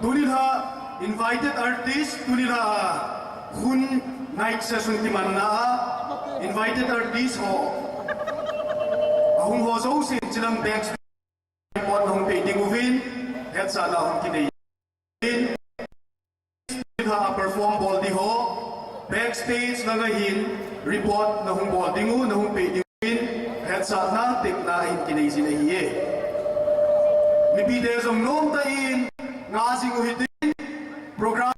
Tunila invited artist tunila hun night session timanna invited artist ho ahung ho zo sin silang backstage pot hong painting uvin het sa na hong kinay ha perform boldi ho backstage na ngahin report na hong boldi ngu na hong painting uvin het sa na tik na hin kinay sinahiye mibide zong nom tain ngasing uhitin program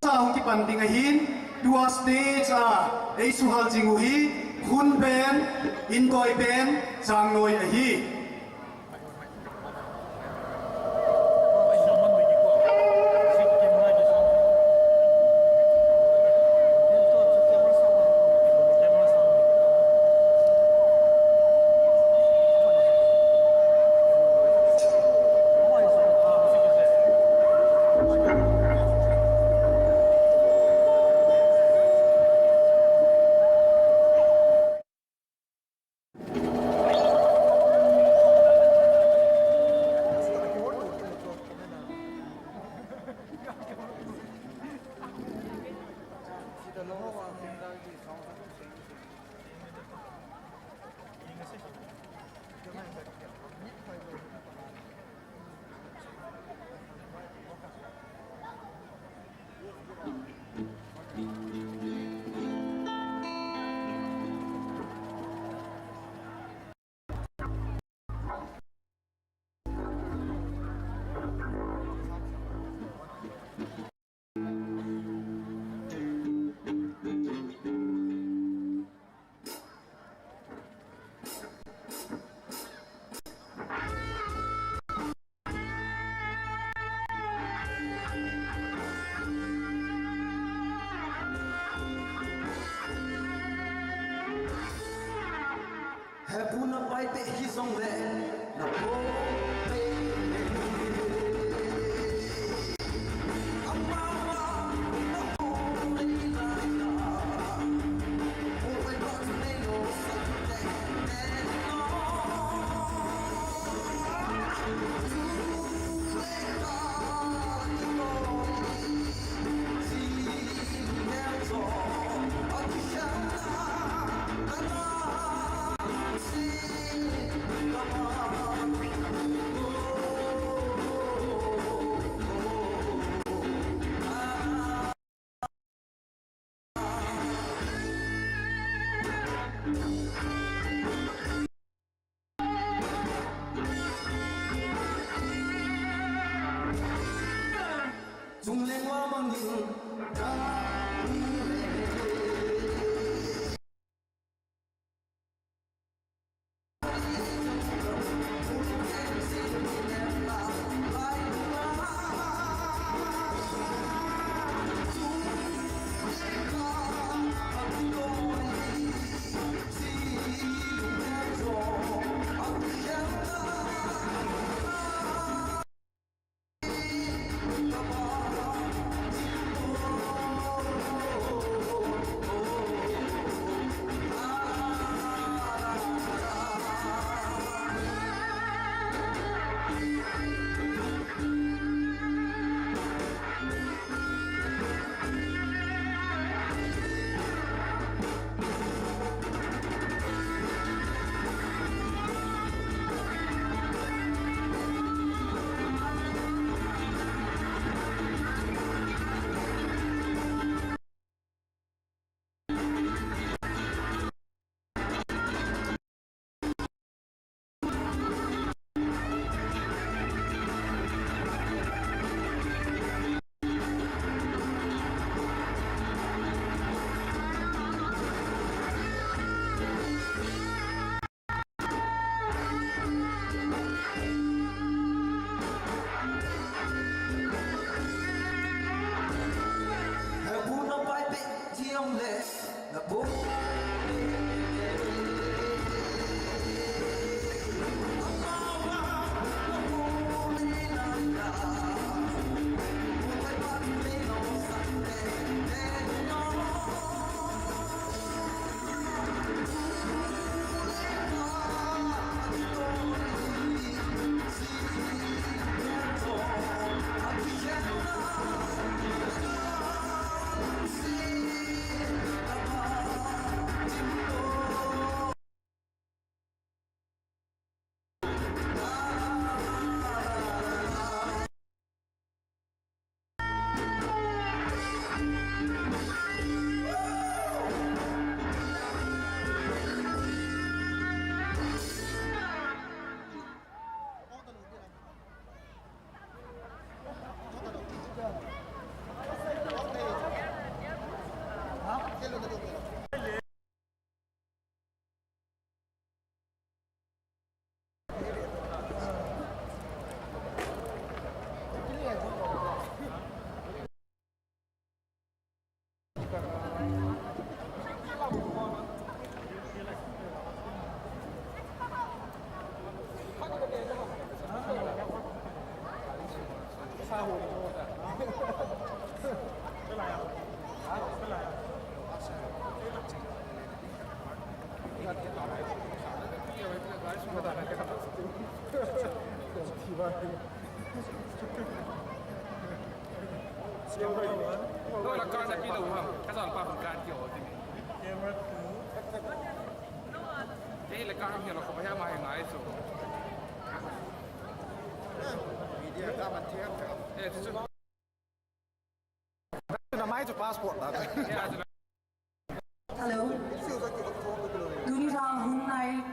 sa hong kipandingahin dua stage ay suhal jinguhi hun ben intoy ben sangnoy ahi Hepuna paite hizongde na po Thôi là con là cái đầu hầm, cái giòn qua phần can kiểu gì thế là con hiểu là không phải theo mà nói số Media ka man thiam ka. thế chứ Na mai to passport da. Hello. Dunira Hunai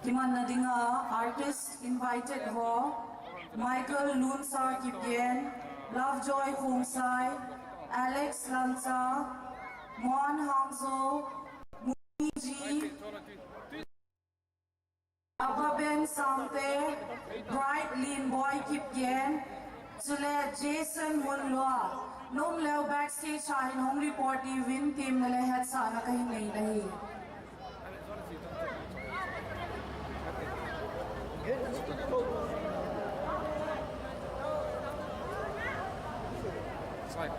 Kiman Nadinga artist invited ho Michael Lunsar Kipien, Lovejoy Homsai, Alex Lanza, Mon Hangzo, Muniji, Ababen Samte, Bright Lin Boy Kipien, Sule Jason Munlua, Nung Leo backstage Shahin Home Report Win Team na lahat sana kahin nahi. Right.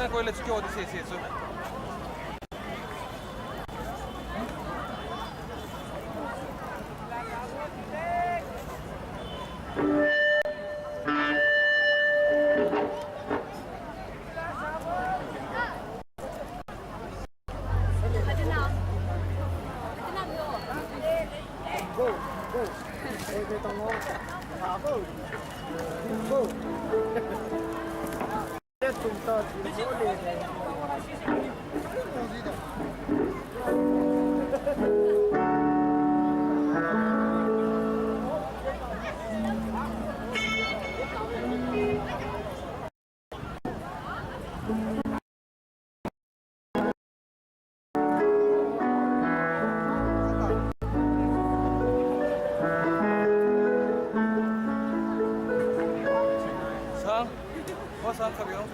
Sen ko let's go this is so. Sang, oh sang sabi ko.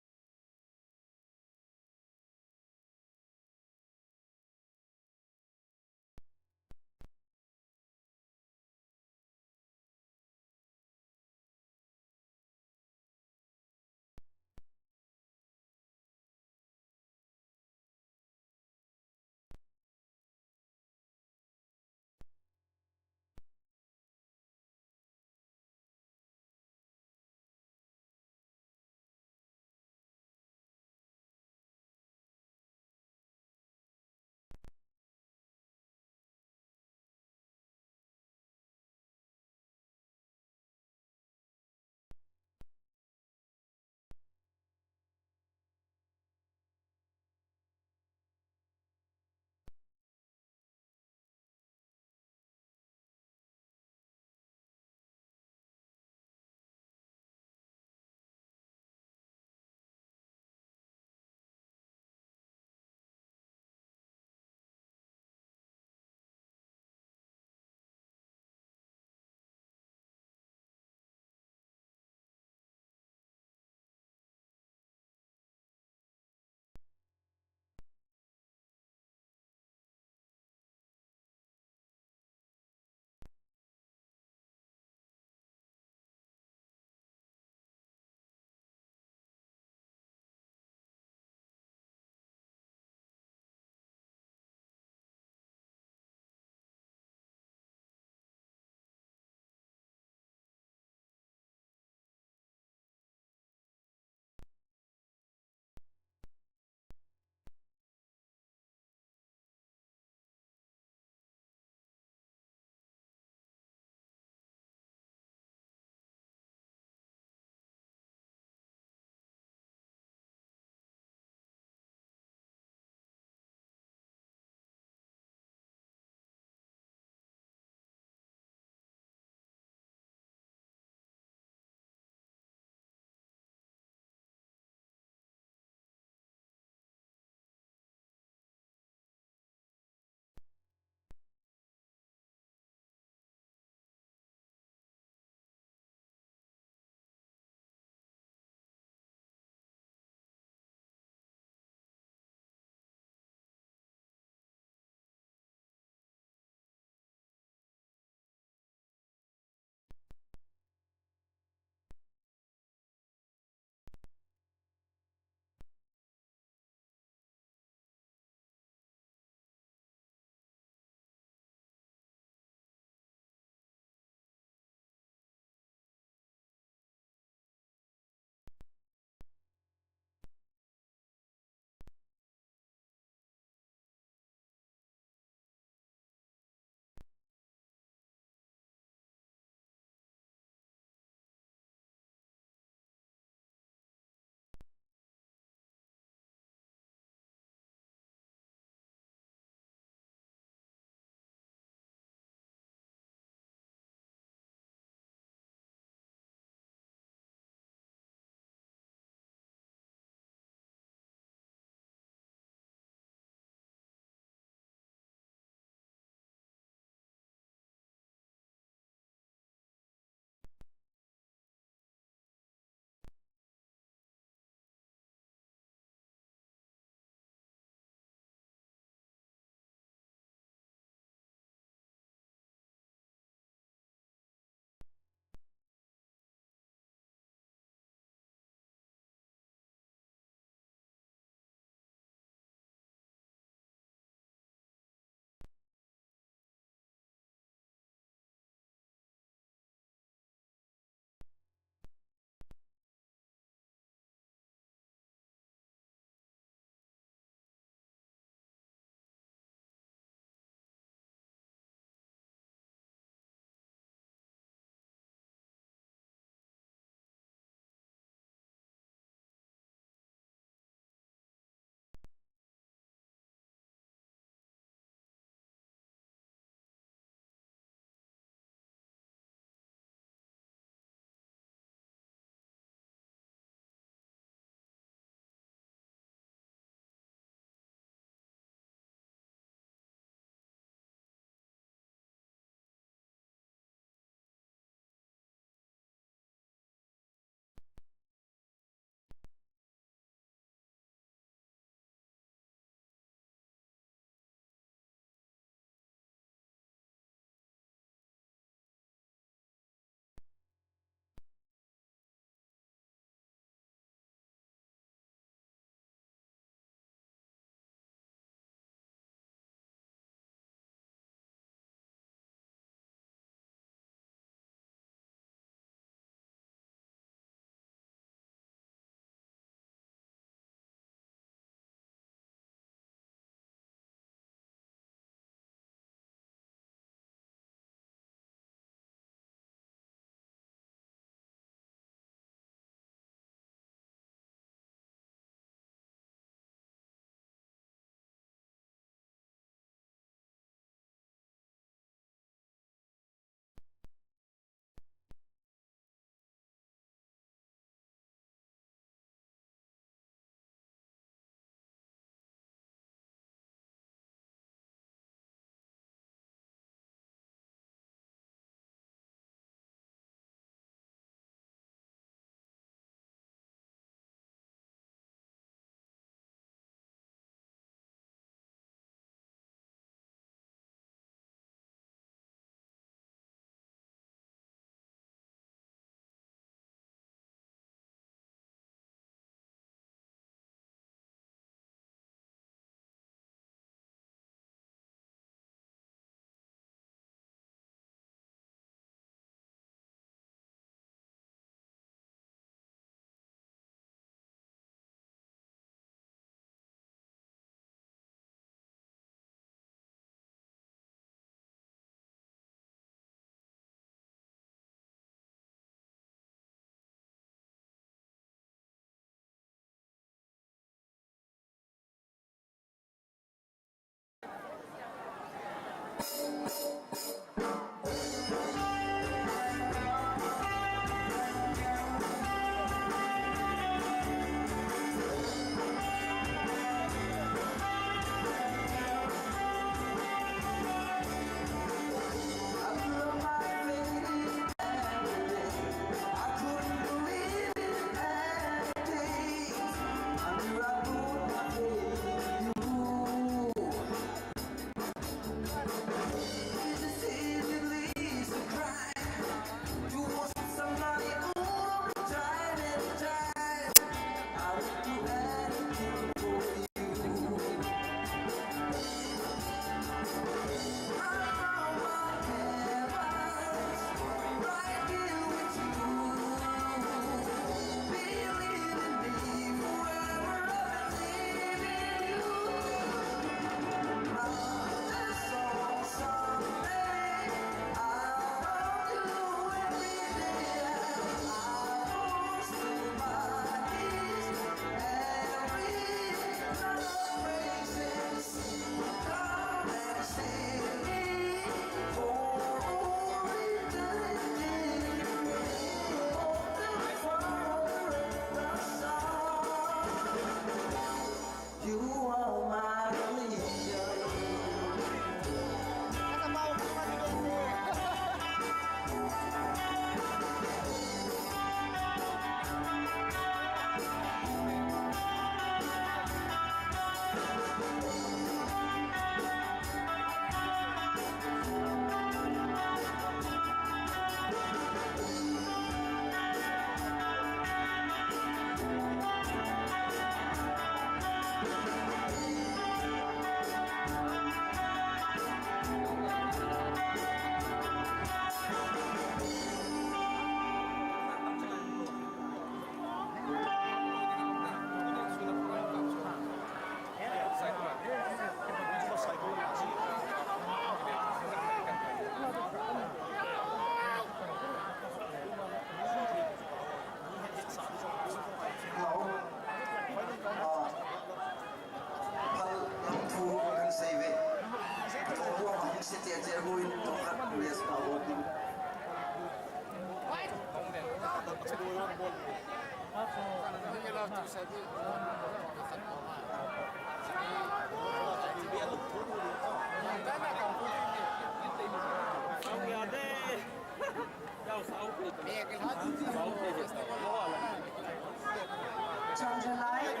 Chandra Light,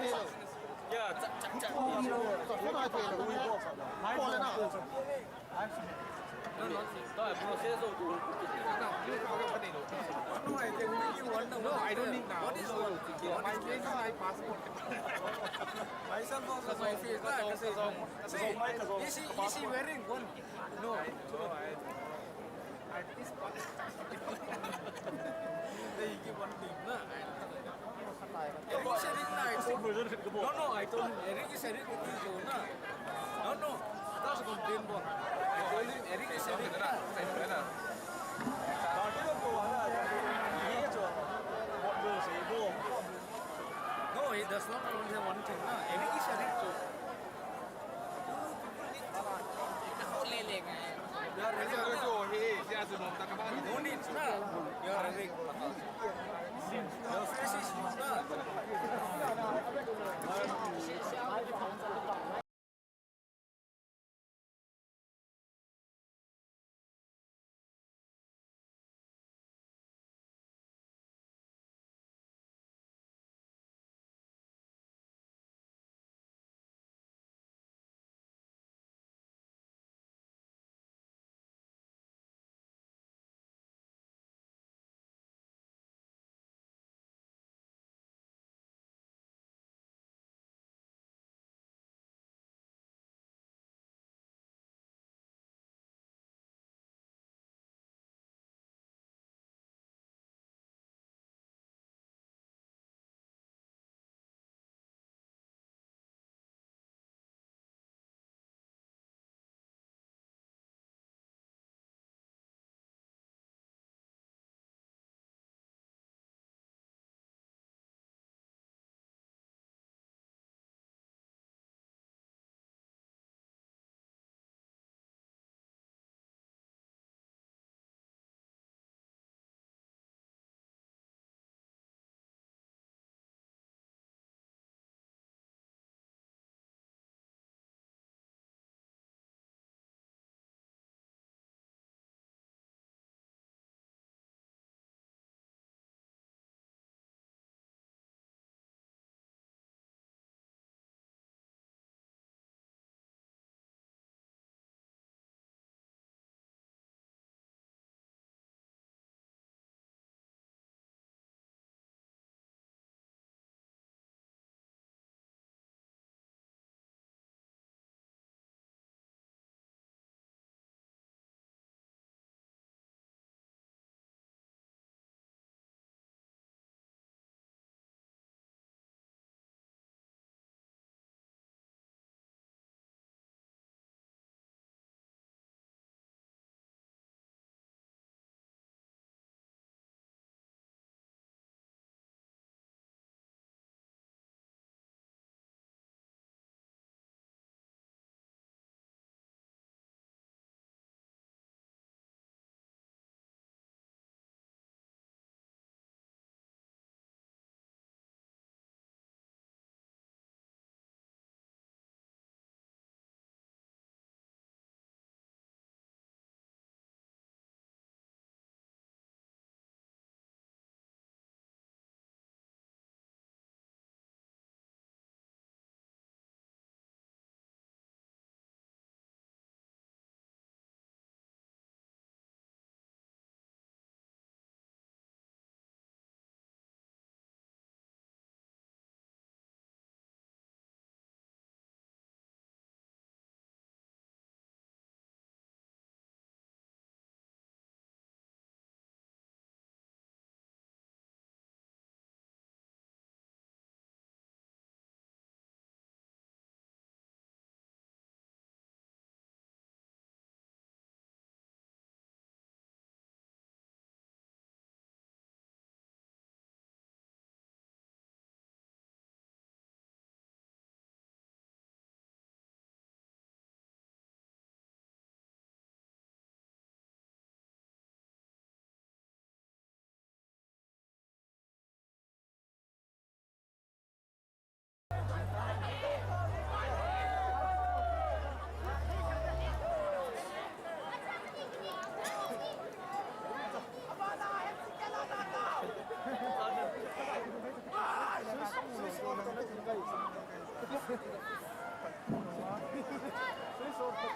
No, I don't need now. What is one? My face is my passport. Myself also my face. Is he wearing one? No. At this point. They give one thing. Eric said it now. No, I told him. Eric said it with his own. No. That's a complaint board. I told him Eric said it now. No, he does not only have one thing. Eric said it too. You are ready to go. No need. You are ready. Your face is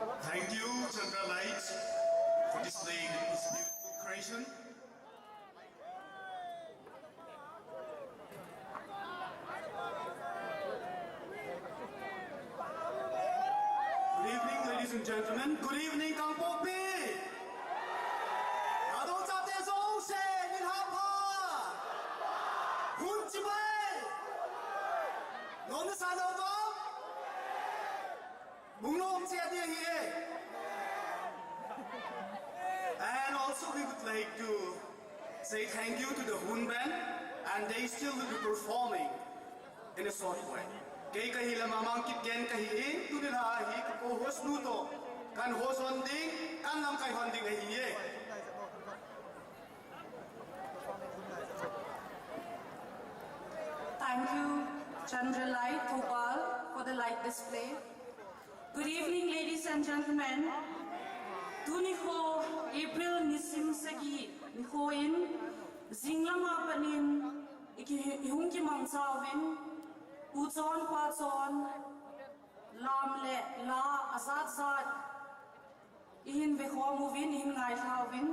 Thank you, Chandra Lights, for displaying this beautiful creation. Good evening, ladies and gentlemen. Good evening, Kangpopi. Adong Chate Song Se, Nin Hapa. Hun Chibai. Non Sano Ba. Mung Nom Che Dia Hie. And also we would like to say thank you to the Hun Band, and they still will be performing in a short way. Kay kahila mamang kitken kahiin, tunil hahi ko host nuto, kan host honding, kan lam kay honding kahiye. Thank you, Chandra Light Gopal, for the light display. Good evening, ladies and gentlemen. Tuniko April Nisim Sagi, Nihoin, Zinglama Panin, Ihunki Mangsawin, Uzon Pazon, Lamle, La Azad Zad, Ihin Vehomuvin, Ihin Naihavin,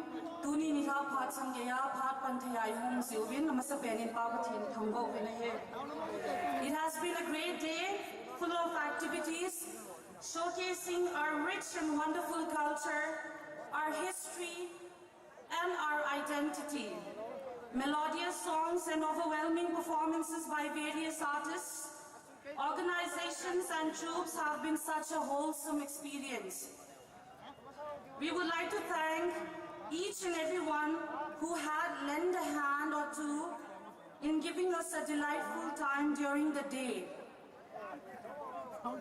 Tuni Niha Patsangaya, Pat Pantaya, Hum Silvin, Amasapen in Papatin, Tongo Venehe. It has been a great day, full of activities, showcasing our rich and wonderful culture, our history, and our identity. Melodious songs and overwhelming performances by various artists, organizations, and troops have been such a wholesome experience. We would like to thank each and everyone who had lent a hand or two in giving us a delightful time during the day.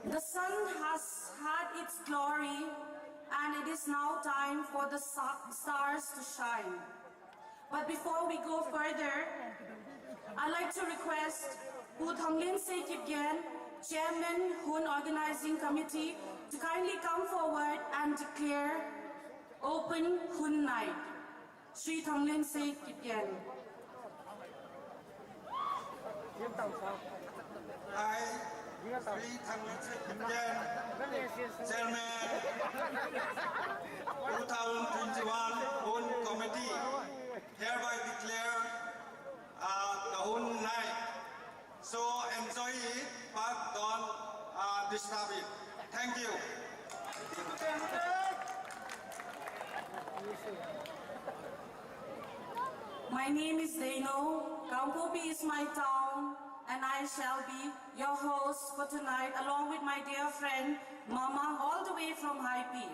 The sun has had its glory, and it is now time for the stars to shine. But before we go further, I'd like to request Pu Thamlin Sekipgen, Chairman, Hun Organizing Committee, to kindly come forward and declare open Hun Night. Sri Thamlin Sekipgen. I, Sri Thamlin Sekipgen, Chairman, 2021 Hun Committee, hereby declare the Hun Night. So enjoy it, but don't disturb it. Thank you. My name is Dano, Kangpopi is my town, and I shall be your host for tonight, along with my dear friend, Mama, all the way from Haipi.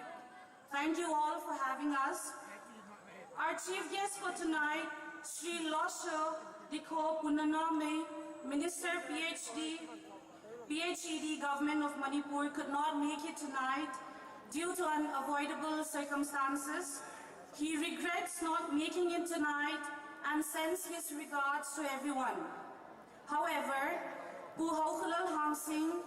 Thank you all for having us. Our chief guest for tonight, Sri Losho Dikho Punaname, Minister PhD, Government of Manipur, could not make it tonight due to unavoidable circumstances. He regrets not making it tonight and sends his regards to everyone. However, Pu Haukhalal Hang Singh,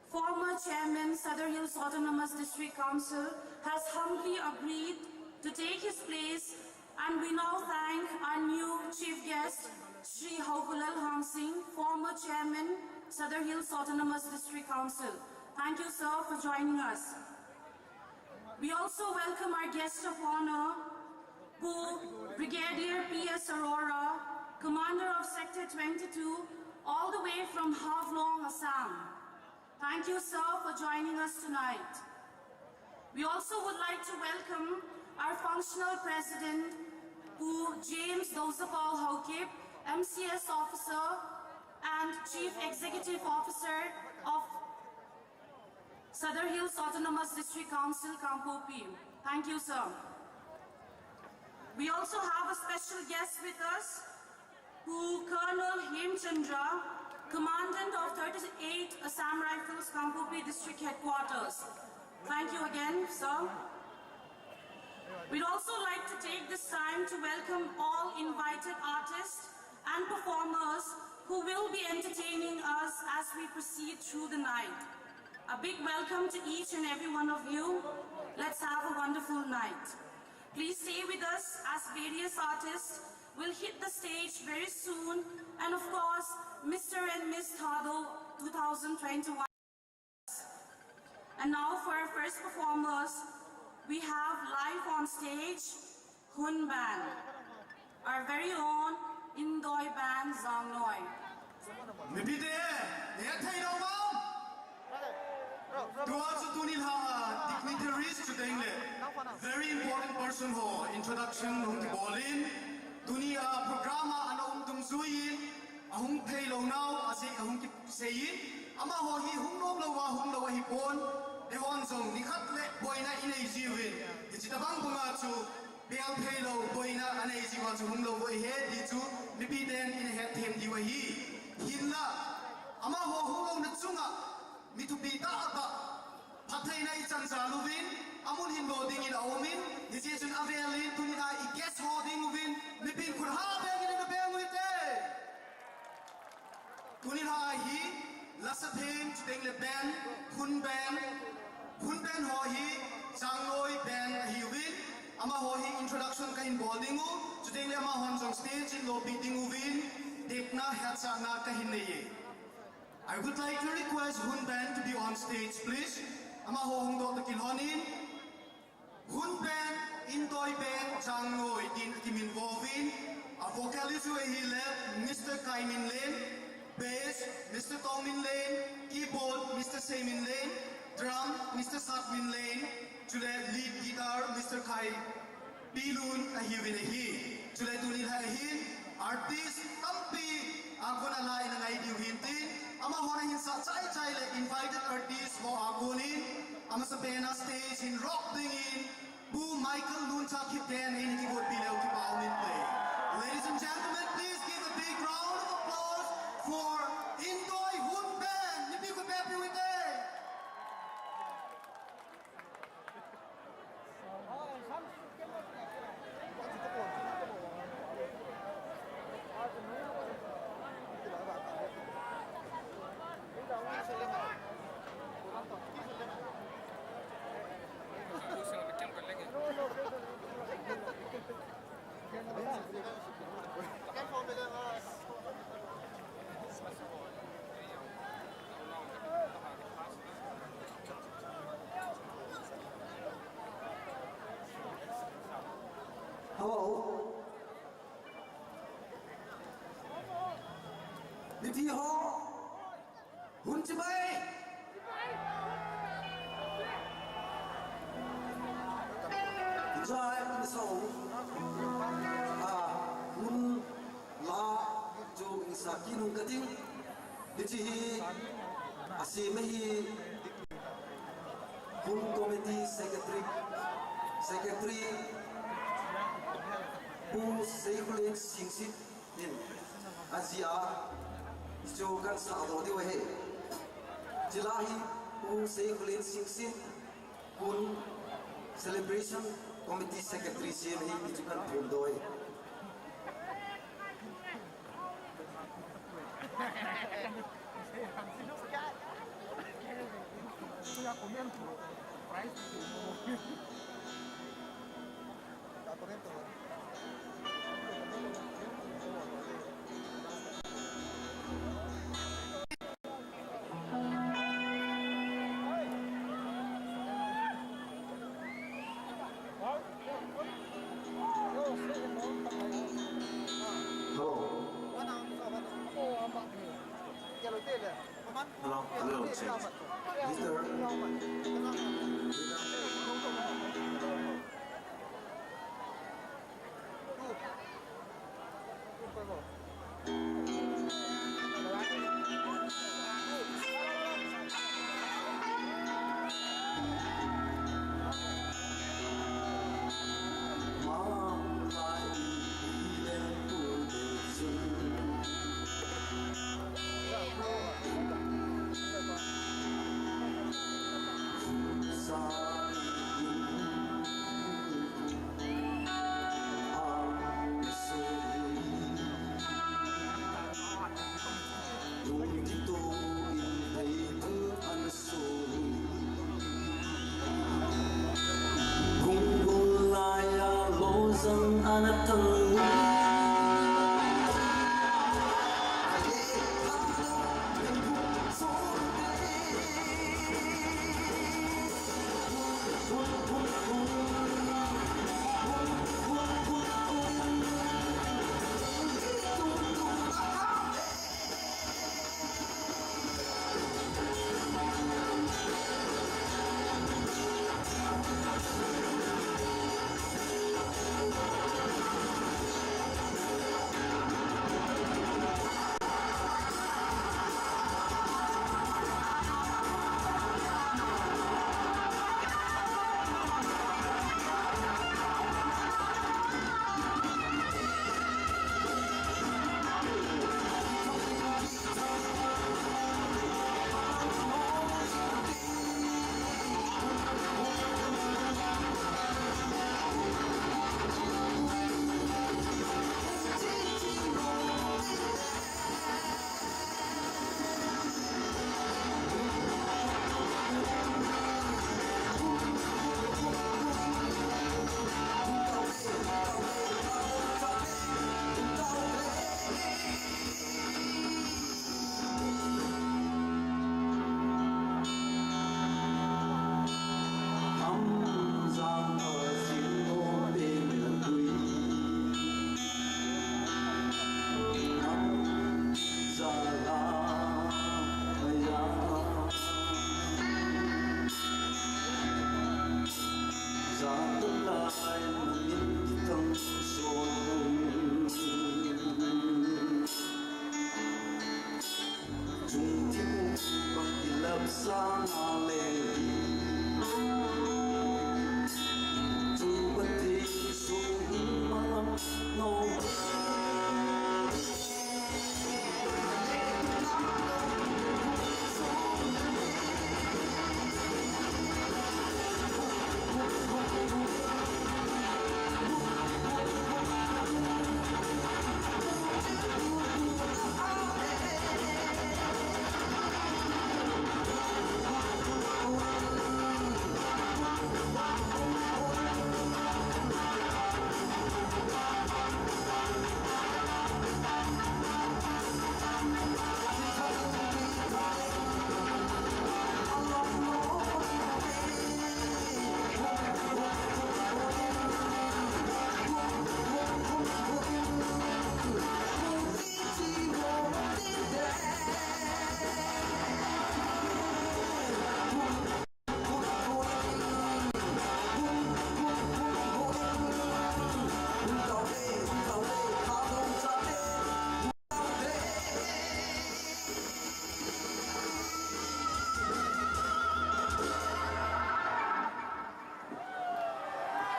former chairman, Southern Hills Autonomous District Council, has humbly agreed to take his place, and we now thank our new chief guest, Sri Haukhalal Hang Singh, former chairman, Southern Hills Autonomous District Council. Thank you, sir, for joining us. We also welcome our guest of honor, Brigadier P.S. Arora, Commander of Sector 22, all the way from Havlong, Assam. Thank you, sir, for joining us tonight. We also would like to welcome our functional president, James Dosapal Haukip, MCS officer and Chief Executive Officer of Southern Hills Autonomous District Council, Kangpopi. Thank you, sir. We also have a special guest with us, Colonel Hemchandra, Commandant of 38 Assam Rifles, Kangpopi District Headquarters. Thank you again, sir. We'd also like to take this time to welcome all invited artists and performers who will be entertaining us as we proceed through the night. A big welcome to each and every one of you. Let's have a wonderful night. Please stay with us as various artists will hit the stage very soon, and of course, Mr. and Miss Thado 2021. And now for our first performers, we have live on stage Hun Band, our very own Indoi band Zang Noi. Nipite, thay đâu không? Tua cho tu nil ha dignitaries today le. Very important person ho introduction hong ti bolin. Dunia programa ana tum zuin. Ahong thay lo now ase ahong ki seyin. Ama ho hi hong lo wa hi pon. Dehon zong ni khat le boina inei jiwin. Ti tabang bunga chu Biang thay lo boina anei jiwa chu hong lo wa he di chu nipiden in he them di wa hi. Hinla ama ho hong lo na chunga mitupi ta ata pathay na ichan saluvin amun hin loading in aumin decision avelin tunina I guess holding uvin nipin kurha bengin na beng wite tunina hi lasathen chuteng le band hun band ho hi changloi band hi uvin ama ho hi introduction ka in bowling u chuteng le ama hon song stage in lo beating uvin depna hatsa na ka hin ye. I would like to request Hun Band to be on stage, please. Ama hohong Dr. Kilhonin. Hun Band, Indoi Band, Chang Noi, Din Kim Involving. A vocalist who he left, Mr. Kai Min Lin. Bass, Mr. Tong Min Lin. Keyboard, Mr. Se Min Lin. Drum, Mr. Sat Min Lin. To the lead guitar, Mr. Kai Pilun Ahivin Ahi. To the Tunil Hahin. Artist, Tampi, Agona Lai Nangai Diu Hintin. Ama hona hin sa chai le invited artists ho agonin ama sa pena stage in rock dingin Bu Michael Luncha Kipten in keyboard below ki paunin play. Ladies and gentlemen, please give a big round of applause for Indoi Hun Band. Nipi ko happy with it. Hello. Niti ho. Hun chibai. Jai in song. Hun la jo insaki nung kating. Niti hi asime hi Hun committee secretary Bu Seikulin Singsit in Asia jo kan sa do di wahe jilahi Bu Seikulin Singsit Hun celebration committee secretary se hi jukan phum doi Hello,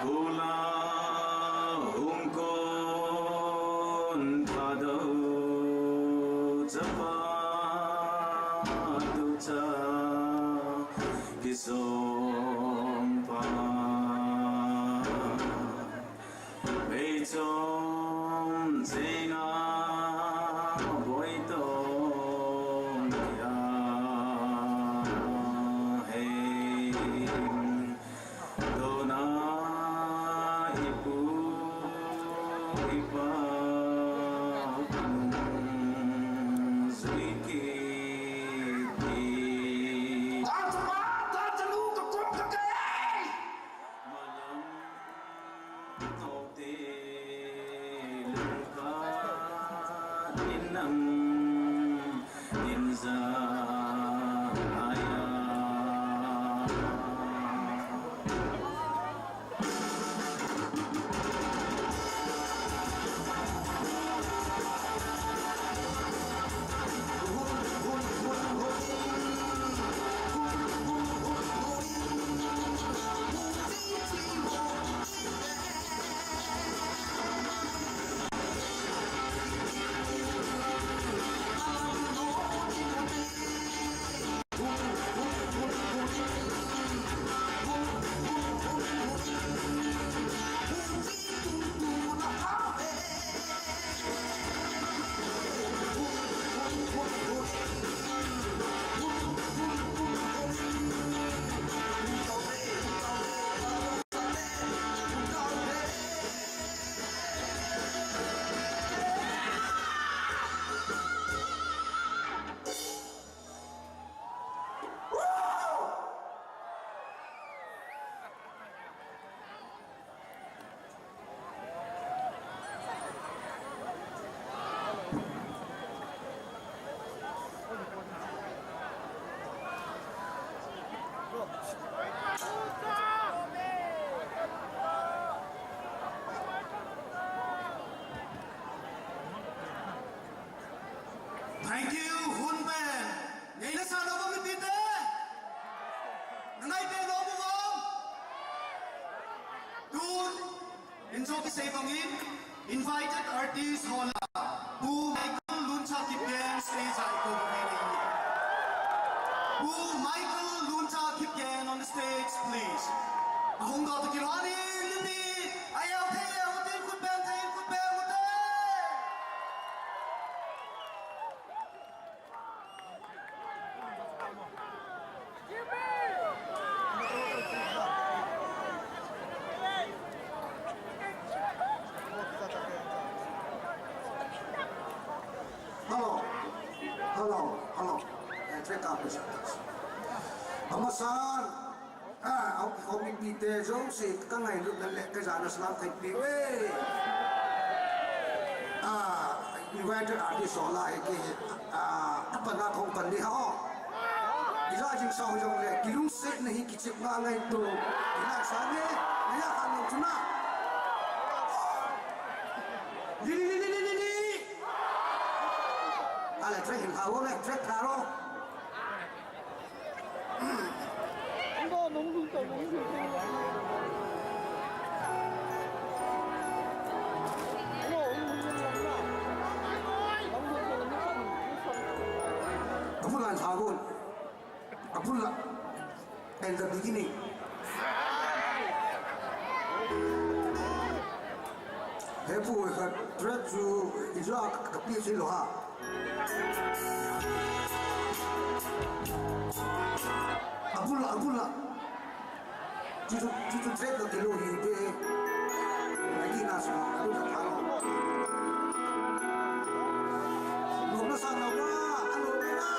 hula hungkon pado chapa ducha kisom pa chom zinga boy tong ya hey dona ipu ipa ziki ti malam tau te Thank you, Hun Ben. Ngày nay sao đâu có biết biết thế? Ngày bên đó buông không? Dun, enjoy cái say bằng in. Invited artists hola. Bu Michael Luncha Kipgen stage at Iko Bumini. Bu Michael Luncha Kipgen on the stage, please. Ahong daw to kilani, hindi. Ayaw tayo, hotel Hun Ben, tayo Hun Ben, hotel. Hello. Check out this. Amasan. Ông bị tê giống gì các ngày lúc lần lệ cái giá nó làm thành tiếng ấy. Invited artist lại cái phần nào không cần đi họ. Đi ra chừng sau giống lệ cái lúc set này cái chiếc ngang ngay tù. Đi lại sáng ấy, này là hàng chúng ta. Đi. Lại track hình thảo này, track thảo đó. Kamu lan thảo Kamu lan at the beginning. Hebu ikat track tu ijra kapi sih loh. Abdullah. Cucu trek ke lo hidup. Lagi nasi, aduh tak tahu. Nona sana wah, alo bela.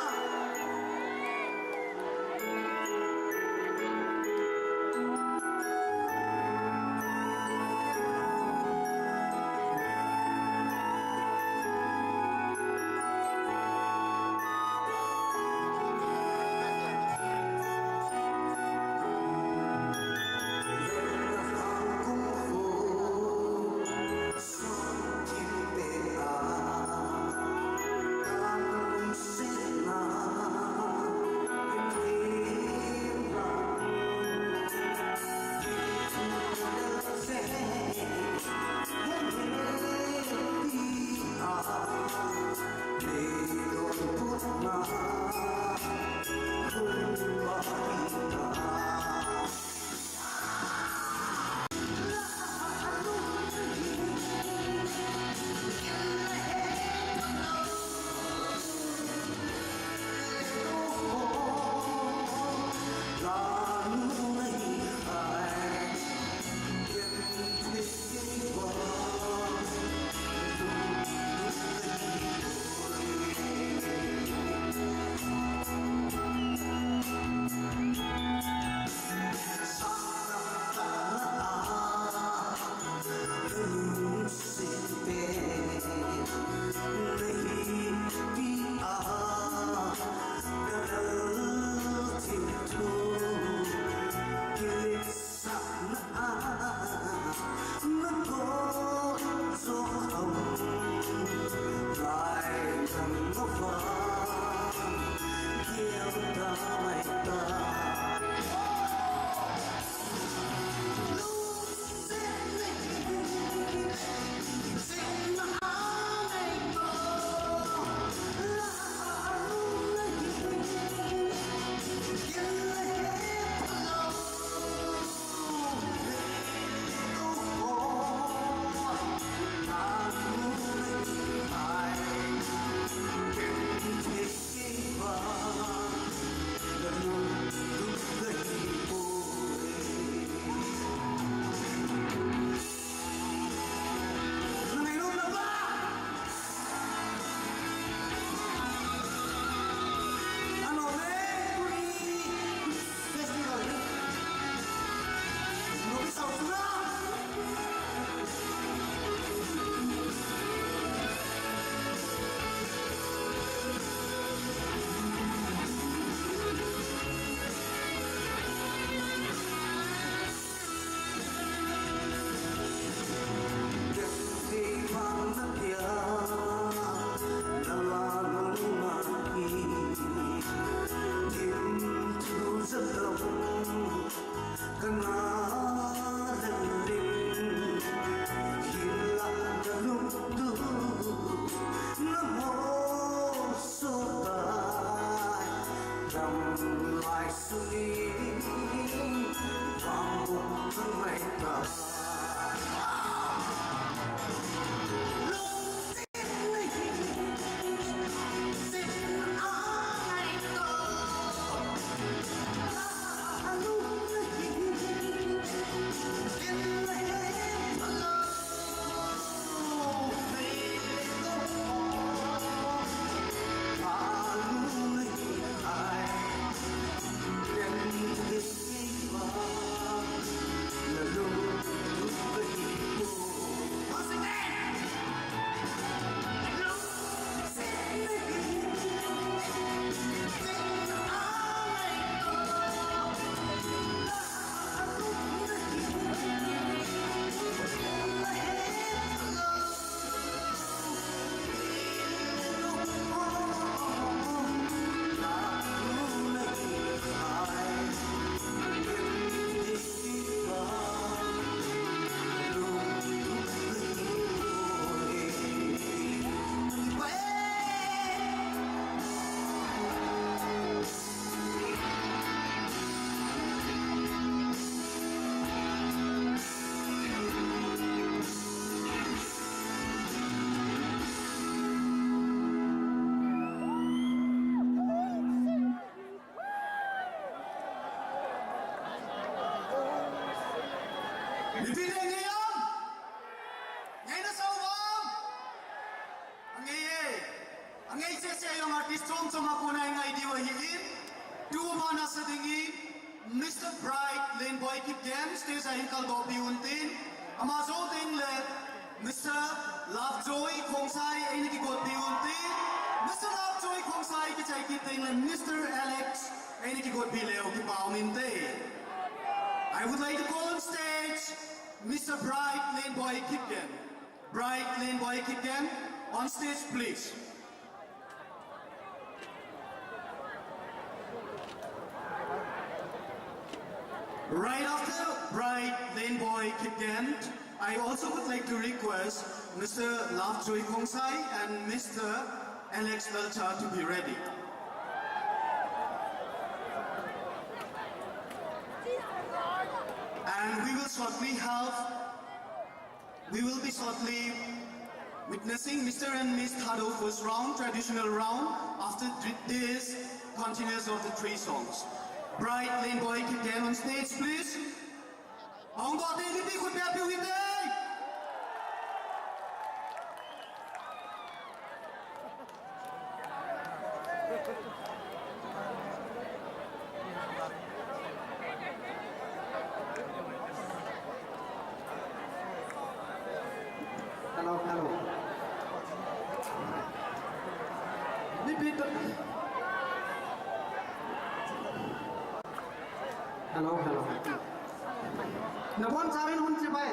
Bibili ngayon! Ngayon na sa uwam! Ang siya yung artist som ako na yung idea hiin. Tuwa na sa tingin, Mr. Bright Linboy Kipgen, stay sa hinkal dobi untin. Amazo ting le, Mr. Lovejoy Kongsai ay nakigot bi untin. Mr. Lovejoy Kongsai kichay kiting le, Mr. Alex ay nakigot bi leo kipao minte. I would like to call on stage Mr. Bright Linboy Kipgen. Bright Linboy Kipgen, on stage please. Right after Bright Linboy Kipgen, I also would like to request Mr. Lovejoy Kongsai and Mr. Alex Belcha to be ready. And we will be shortly witnessing Mr. and Miss Thado first round, traditional round. After this, continuous of the 3 songs. Bright Linboy Kipgen on stage, please. Ông gọi tên đi khuôn bè biểu hiện đây. Hello. Hello. Nabon samin hun si bay.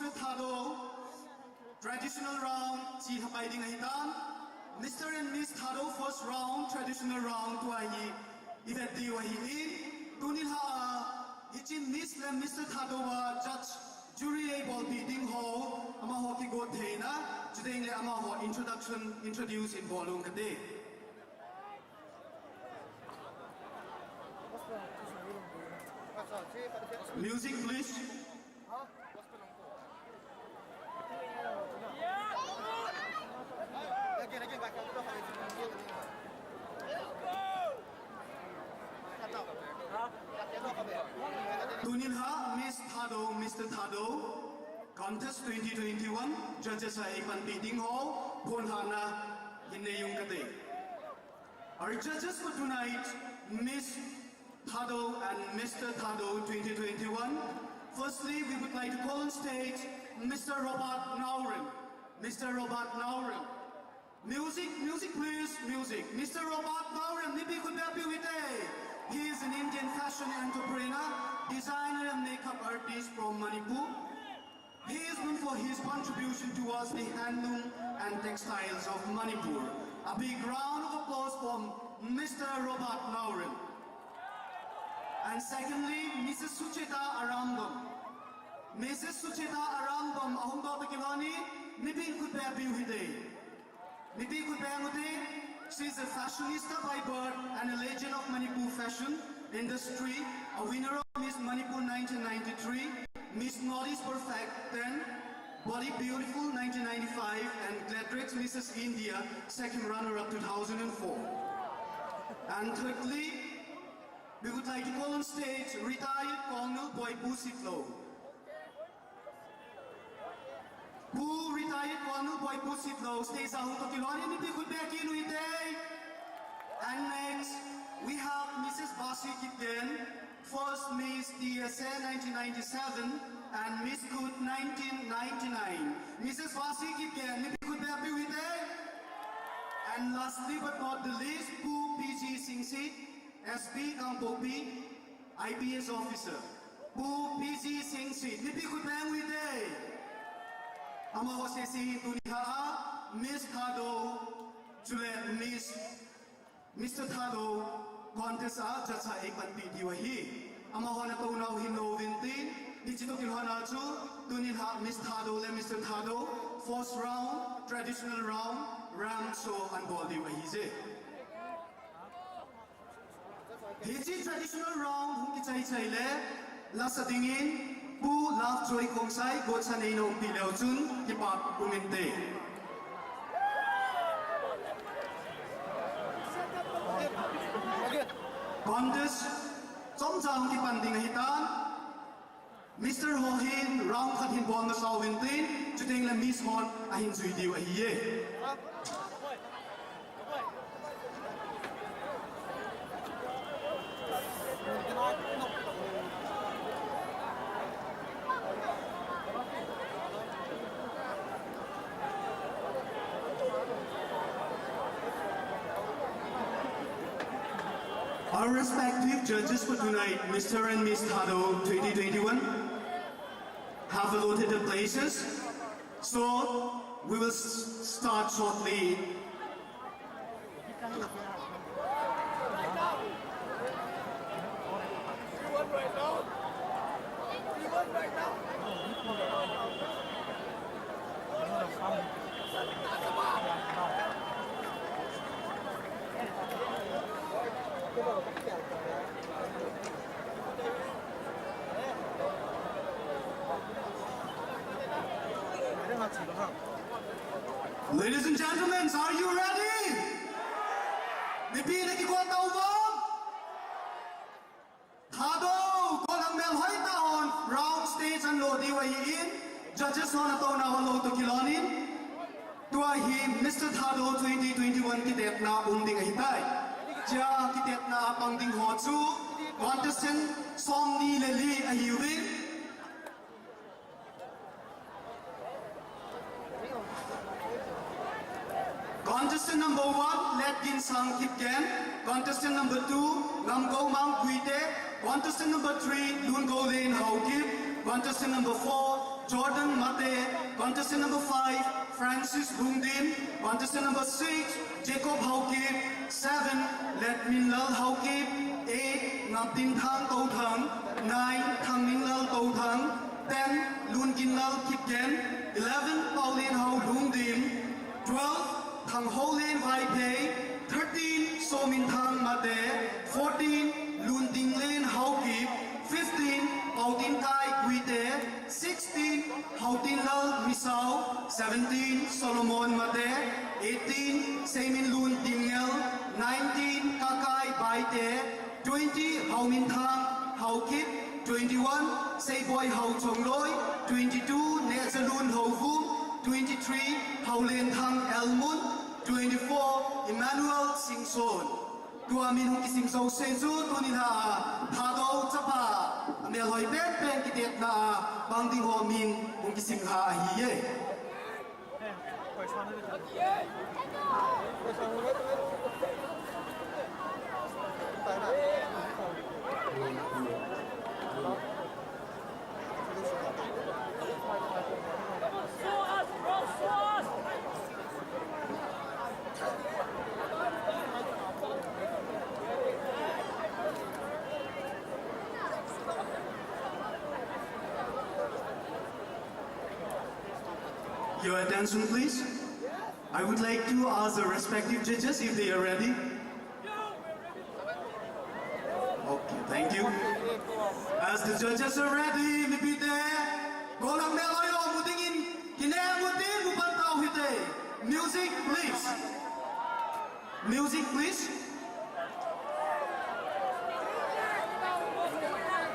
Mr. Thado, traditional round, chi hapai ding hitan. Mr. and Miss Thado first round, traditional round to ahi event di wahi in. Tunil ha hichin Miss and Mr. Thado wa judge jury able bidding ho ama ho ki go theina today le ama ho introduce in volume kade. Music please. Tunilha, Miss Thado, Mr. Thado, contest 2021, judges are Epan Bidding Hall, Ponhana, Hinayung Kade. Our judges for tonight, Miss Thado and Mr. Thado 2021. Firstly, we would like to call on stage Mr. Robert Nauren. Mr. Robert Nauren. Music please, music. Mr. Robert Nauren, Nipi Kudapi Wite. He is an Indian fashion entrepreneur, designer and makeup artist from Manipur. He is known for his contribution towards the handloom and textiles of Manipur. A big round of applause for Mr. Robert Nauren. And secondly, Mrs. Sucheta Arambam. Mrs. Sucheta Arambam, Ahumba Kilani, Nipi Kudapi Wite. Nipi Kudapi. She is a fashionista by birth and a legend of Manipur fashion industry, a winner of Miss Manipur 1993, Miss Northeast Perfect 10, Body Beautiful 1995, and Gladrex Mrs. India, second runner-up 2004. And thirdly, we would like to call on stage retired Colonel Boypu Sitlo. Who retired Colonel Boypu Sitlo stays out of Kiloni Nipi Kudbeki Nuite. And next, we have Mrs. Basi Kipden, first Miss DSA 1997 and Miss Good 1999. Mrs. Basi Kipden, Nipi Kudbeki Nuite. And lastly but not the least, Pu PG Singsit, SB Kampopi, IPS officer. Pu PG Singsit, Nipi Kudbeki Nuite. Ama hosesi Tunilha, Miss Thado, Juliet Miss Mr. Thado, contest a jatsa ekpan pidiwahi. Ama hona taunaw hino vintin, dichito kilhana chu, Tunilha, Miss Thado le Mr. Thado, first round, traditional round, ram show and body wahize. Hichi traditional round, hunki chay chay le, lasa dingin, Pu love joy kong sai go chanay no pilaw chun hipat uminte. Contest trong jang ki panding hitan Mr. Hohin round khat hin bon na saw wintin chuteng la Miss Hon ahin zui diw ahiye. Our respective judges for tonight, Mr. and Miss Thado 2021, have allotted the places. So we will start shortly. Ladies and gentlemen, are you ready? Nipi na kikot na ubong? Thado, kolang mel hoy taon, round stage and lo diwayin, judges on ato na walo to kilonin, tuahi Mr. Thado 2021 kitet na unding ahitay. Jia kitet na pangding hotsu, contestant song ni leli ahiwin. Contestant number 1, Let Gin Sang Kip Gen. Contestant number 2, Lam Go Mang Kuite. Contestant number 3, Lun Go Lin Hau Kip. Contestant number 4, Jordan Mate, contestant number 5, Francis Bungdin, contestant number 6, Jacob Haukip, 7, Let Min Lal Haukip, 8, Ngaptin Thang Tau Thang, 9, Thang Min Lal Tau Thang, 10, Lun Kin Lal Kip Gen, 11, Paulin Hau Bungdin, 12, Thang Ho Len Vai Pei, 13, So Min Thang Mate, 14, Lun Ding Len Haukip, 15, Pautin Kai Guite, 16, Hautin Lal Misao, 17, Solomon Mate, 18, Semin Lun Dingel, 19, Kakai Baite, 20, Hau Min Thang, Hau Kip, 21, Seiboy Hau Chong Loi, 22, Nezalun Hau Vum, 23, Hau Len Thang Elmun, 24, Emmanuel Sing Son. Tua min hung kising so sensu tunin ha thado chapa me loi pen pen kitet na bang ding ho min hung kising ha hi ye Your attention, please. I would like to ask the respective judges if they are ready. Okay, thank you. As the judges are ready, repeat there. Golang meloyo mutingin kine mutin mupantau hite. Music, please. Music, please.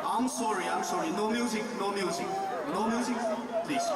I'm sorry. No music, please.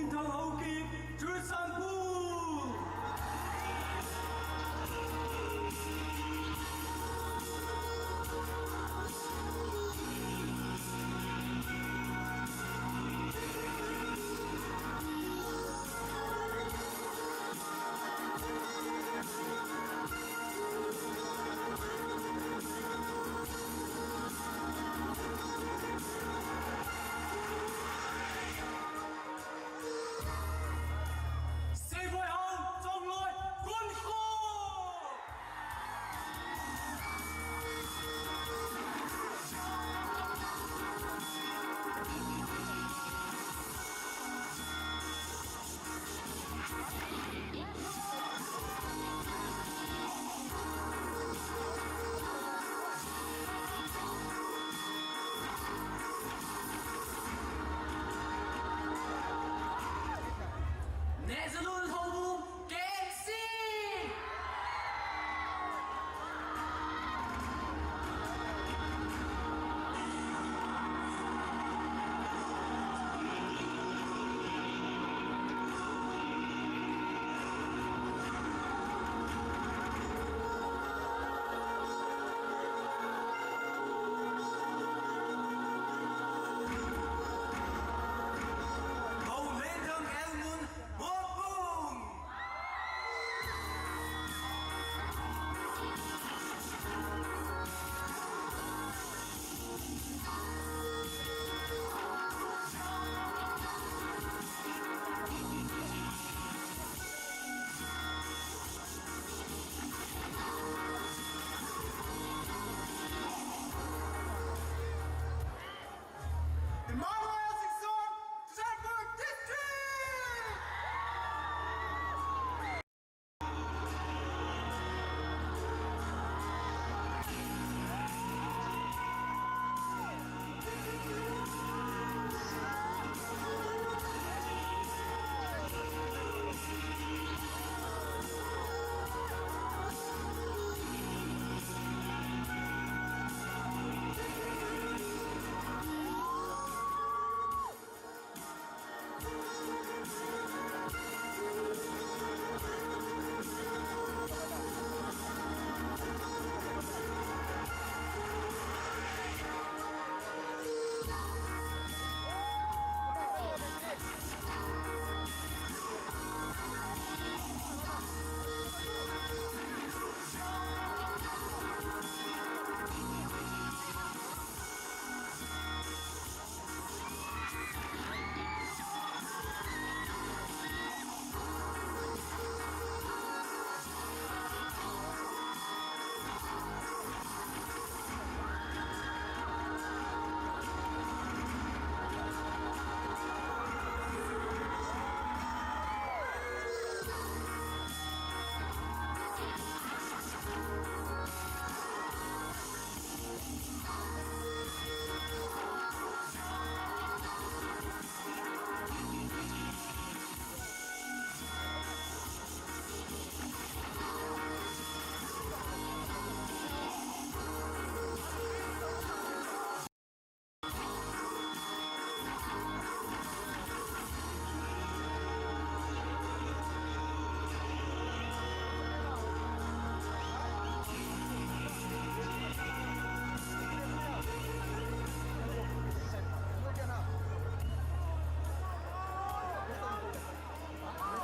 Vinh Thăng Hậu Kỳ Trư Sang Phu. Xây voi hồng trong lối quân khô. Nè giờ luôn hậu vụ KFC. Hậu lên thăng El Mun một vùng. Emmanuel Sixon, Shepherd District.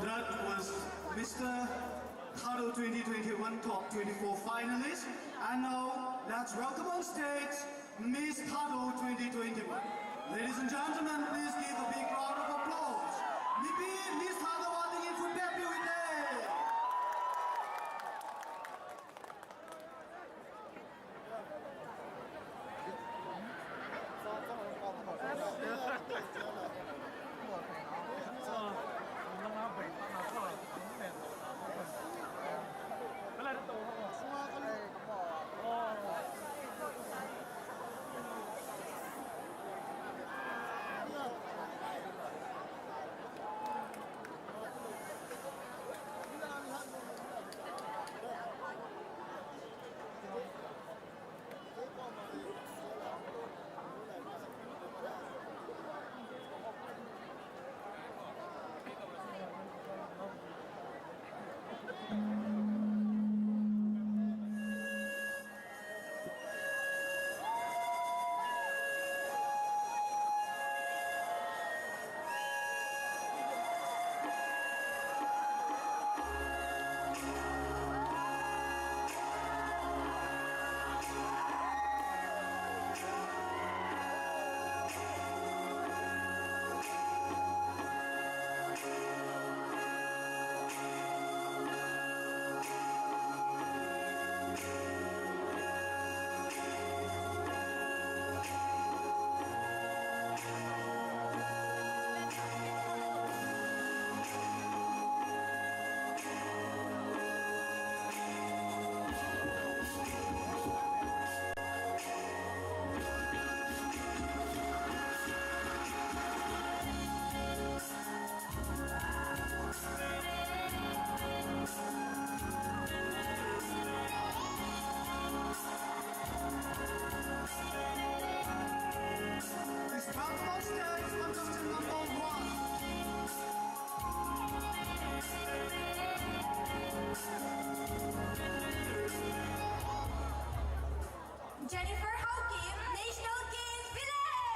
That was Mr. Kado 2021 Top 24 finalist. And now, let's welcome on stage Miss Kado 2021. Ladies and gentlemen, please give a big round of applause. Maybe Miss Kado wanting in for happy with it. Jennifer Hawking, National Games Village!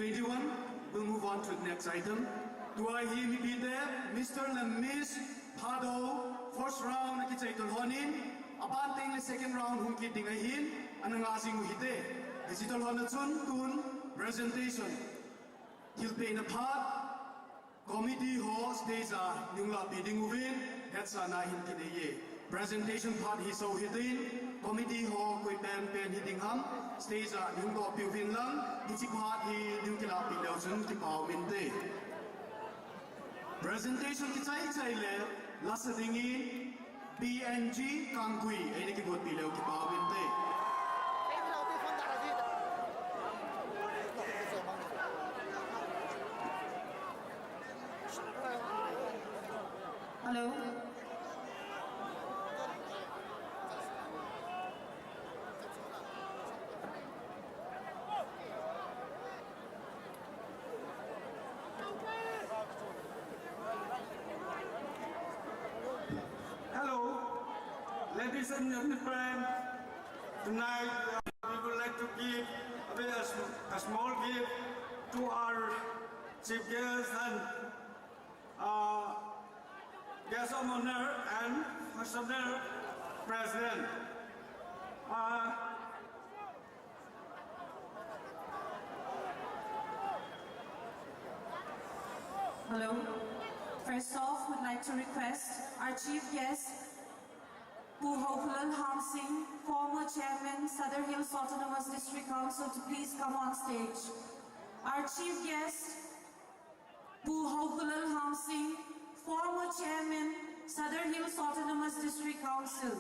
21, we'll move on to the next item. Do I hear me be there? Mr. and Miss Pado, first round na kitaitul honin, abanting le second round hung kiting ahin, anang asing uhite. Kitaitul hon na chun tun presentation. Kilpe na part, committee ho stage yung la bidding uvin, hetsa na hin kineye. Presentation part hi so hitin, committee ho koi pen hiting ham, stage yung do piuvin lang, hichi part hi yung kila pilaw chun kipao minte. Presentation kita le lasa dingin PNG Kangkui ay nakibot pilaw kipao minte. Hello. Hello, ladies and gentlemen. Tonight we would like to give a small gift to our chief guest and guest of honor and personal president. Hello. First off, we'd like to request our chief guest, Puhopulal Ham Singh, former chairman, Southern Hills Autonomous District Council, to please come on stage. Our chief guest, Puhopulal Ham Singh, former chairman, Southern Hills Autonomous District Council.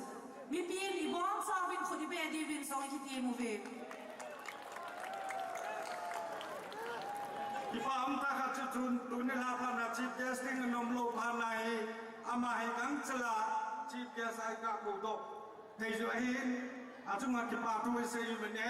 Mipin ibon sa amin khudi be edibin sa kiti move. Ipaham tak kacun tunila pana chief guest ing nomlo panai amai kang cela chief guest ai ka kudo teju ahin ajunga kipatu se yumene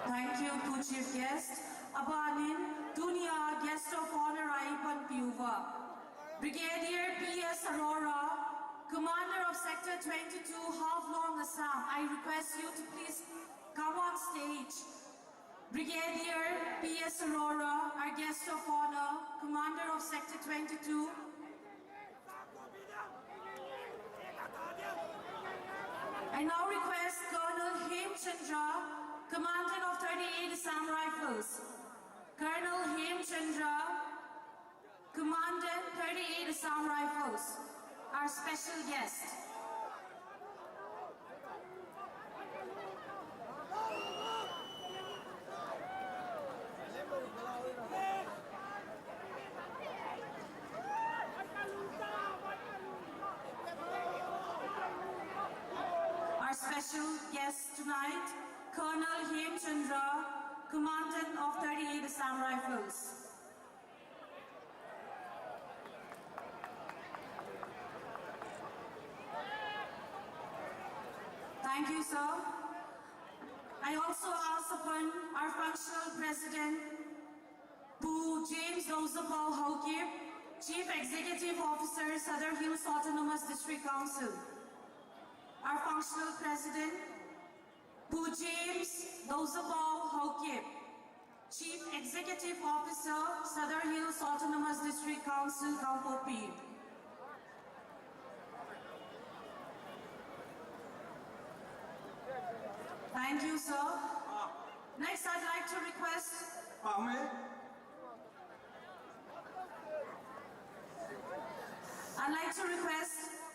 Thank you, Poo Chief Guest. Abanin, Dunia Guest of Honor Aipan Piuva. Brigadier P.S. Arora, Commander of Sector 22, Half-Long Assam. I request you to please come on stage. Brigadier P.S. Arora, our guest of honor, Commander of Sector 22. I now request Colonel Hem Chandra, Commandant of 38 Assam Rifles. Colonel Hem Chandra, Commandant 38 Assam Rifles, our special guest. Our special guest tonight, Colonel Hem Chandra, Commandant of 38 Assam Rifles. Thank you, sir. I also ask upon our functional president, Poo James Rosabal Haukip, Chief Executive Officer, Southern Hills Autonomous District Council. Our functional president, Poo James Rosabal Haukip, Chief Executive Officer, Southern Hills Autonomous District Council, Kampopi. Thank you, sir. Next, I'd like to request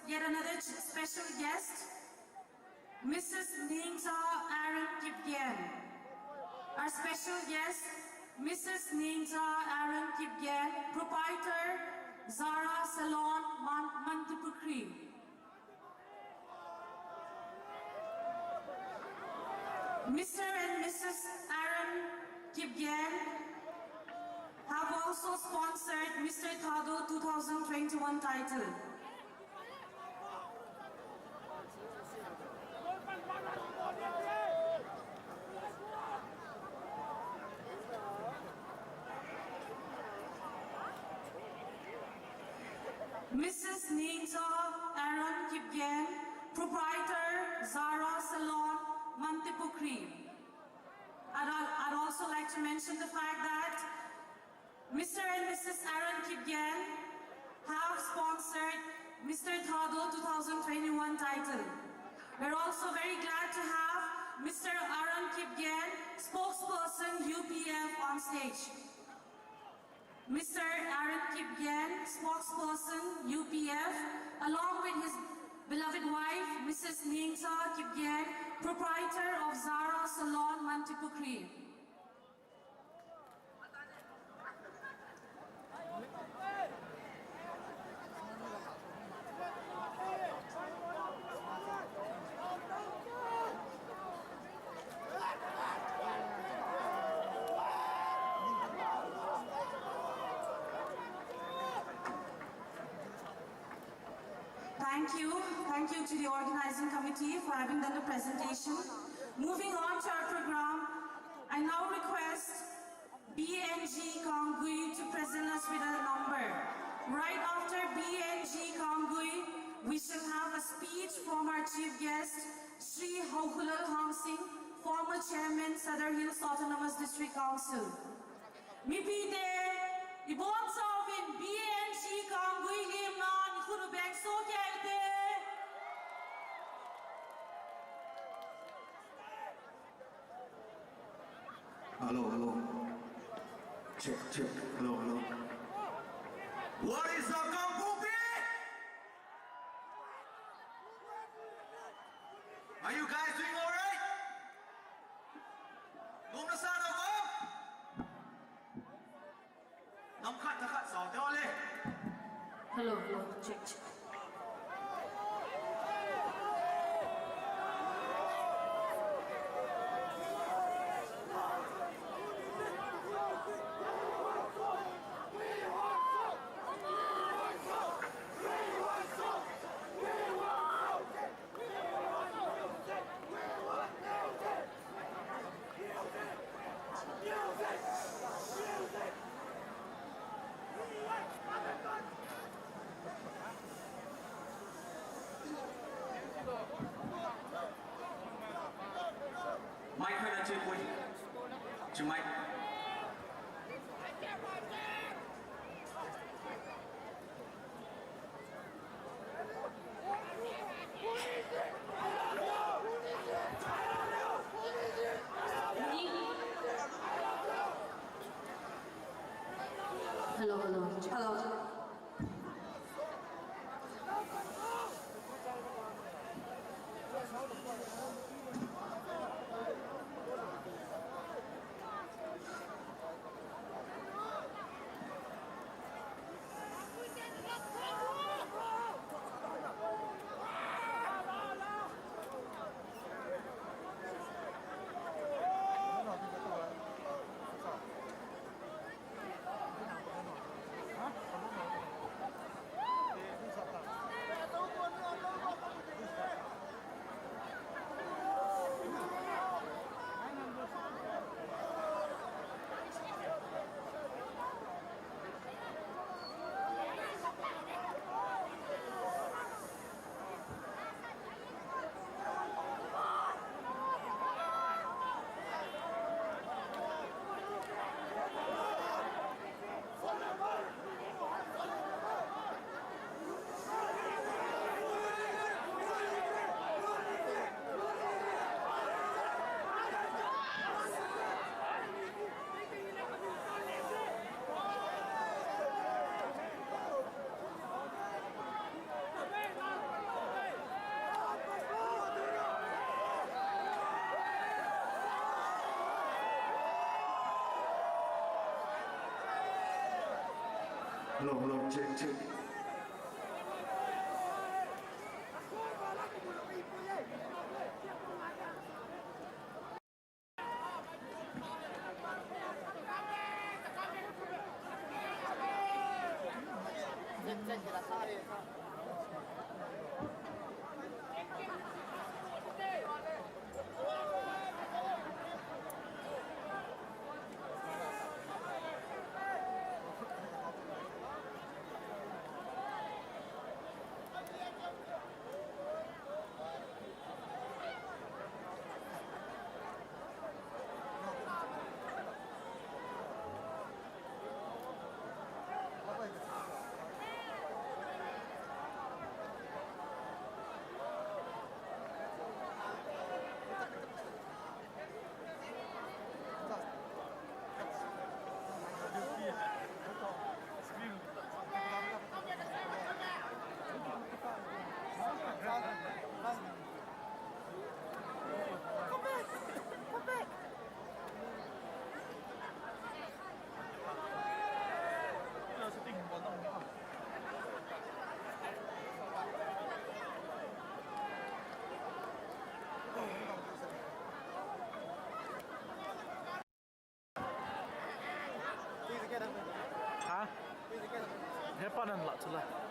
yet another special guest, Mrs. Ningza Aaron Kipgen. Our special guest, Mrs. Ningza Aaron Kipgen, proprietor, Zara Salon, Mantipukri. Mr. and Mrs. Aaron Kipgen have also sponsored Mr. Thado 2021 title. Mrs. Ningza Kipgen, proprietor, Zara Salon, Mantipukri. I'd also like to mention the fact that Mr. and Mrs. Aaron Kipgen have sponsored Mr. Thado 2021 title. We're also very glad to have Mr. Aaron Kipgen, spokesperson UPF on stage. Mr. Aaron Kipgen, spokesperson UPF, along with his beloved wife, Mrs. Ningta Kipgen, proprietor of Zara Salon, Mantipukri. Thank you to the organizing committee for having done the presentation. Moving on to our program, I now request BNG Kongui to present us with a number. Right after BNG Kongui, we shall have a speech from our chief guest, Sri Haukulal Hang Singh, former chairman, Sadar Hills Autonomous District Council. Mipide, ibon sawin BNG Kongui himnan ikunu bang so kyaite. Hello. Check. Hello. What is a Kampupi? Are you guys doing all right? Gồm nó sao đâu không? Nóng khát sỏ theo lên. Hello, check. Mike hơi là chưa quên. Chứ Mike. Hello. Hello, check. 해빠는 라틀라.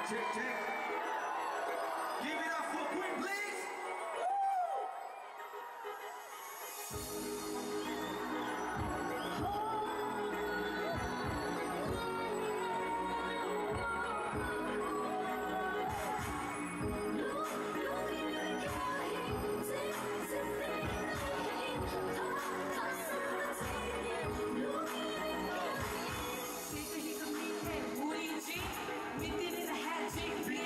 Check. Give it up for Queen, please. 우리 집 밑에는 해지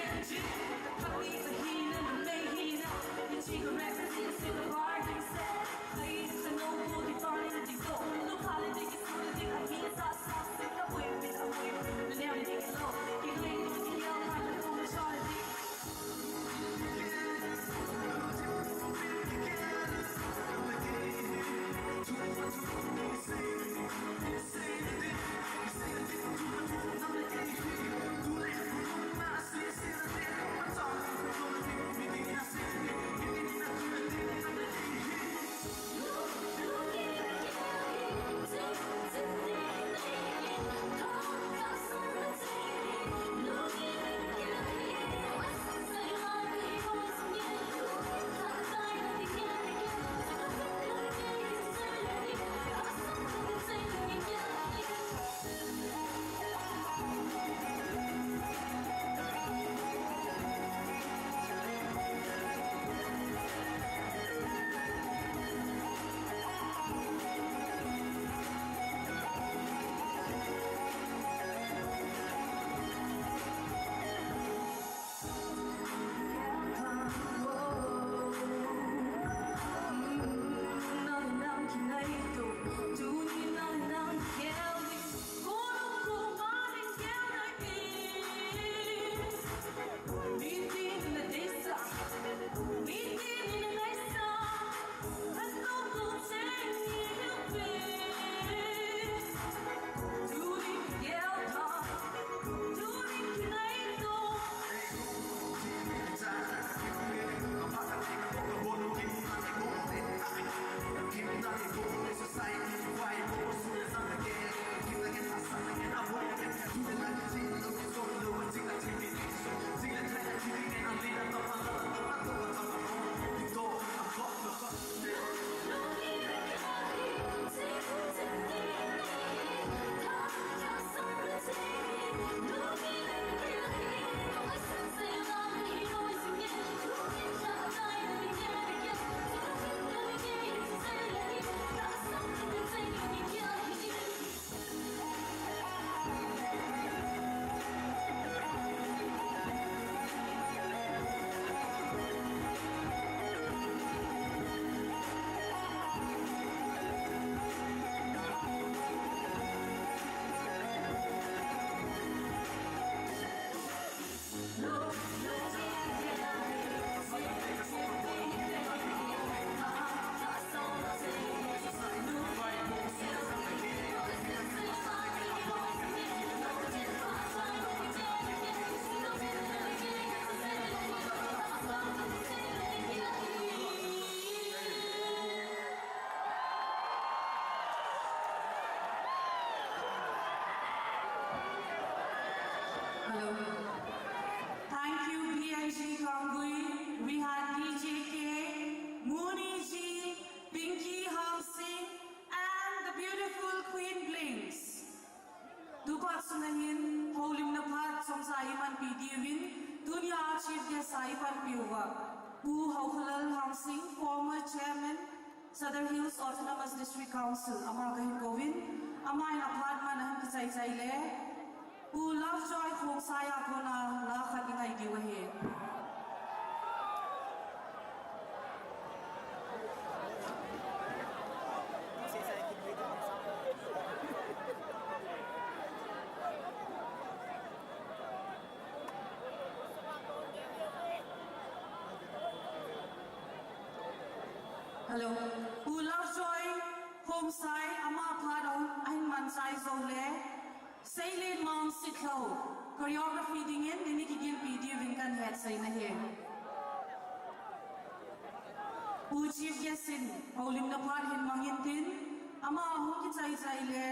Khan Piuwa, Pu Hauhalal Hang Singh, former chairman, Southern Hills Autonomous District Council, Ama Kahin Govin, Ama in apartment Ham Kisai Zaile, Pu Lovejoy Khong Saya Kona, La Khatingai Diwahe. Hello. Who loves joy, home side, ama padaw, ahin man sai zole, sailin mong sitlo, choreography dingin, dinikigil video vinkan head say na he. Who chief yesin, paulim na padhin mangintin, ama ahong kitsay le,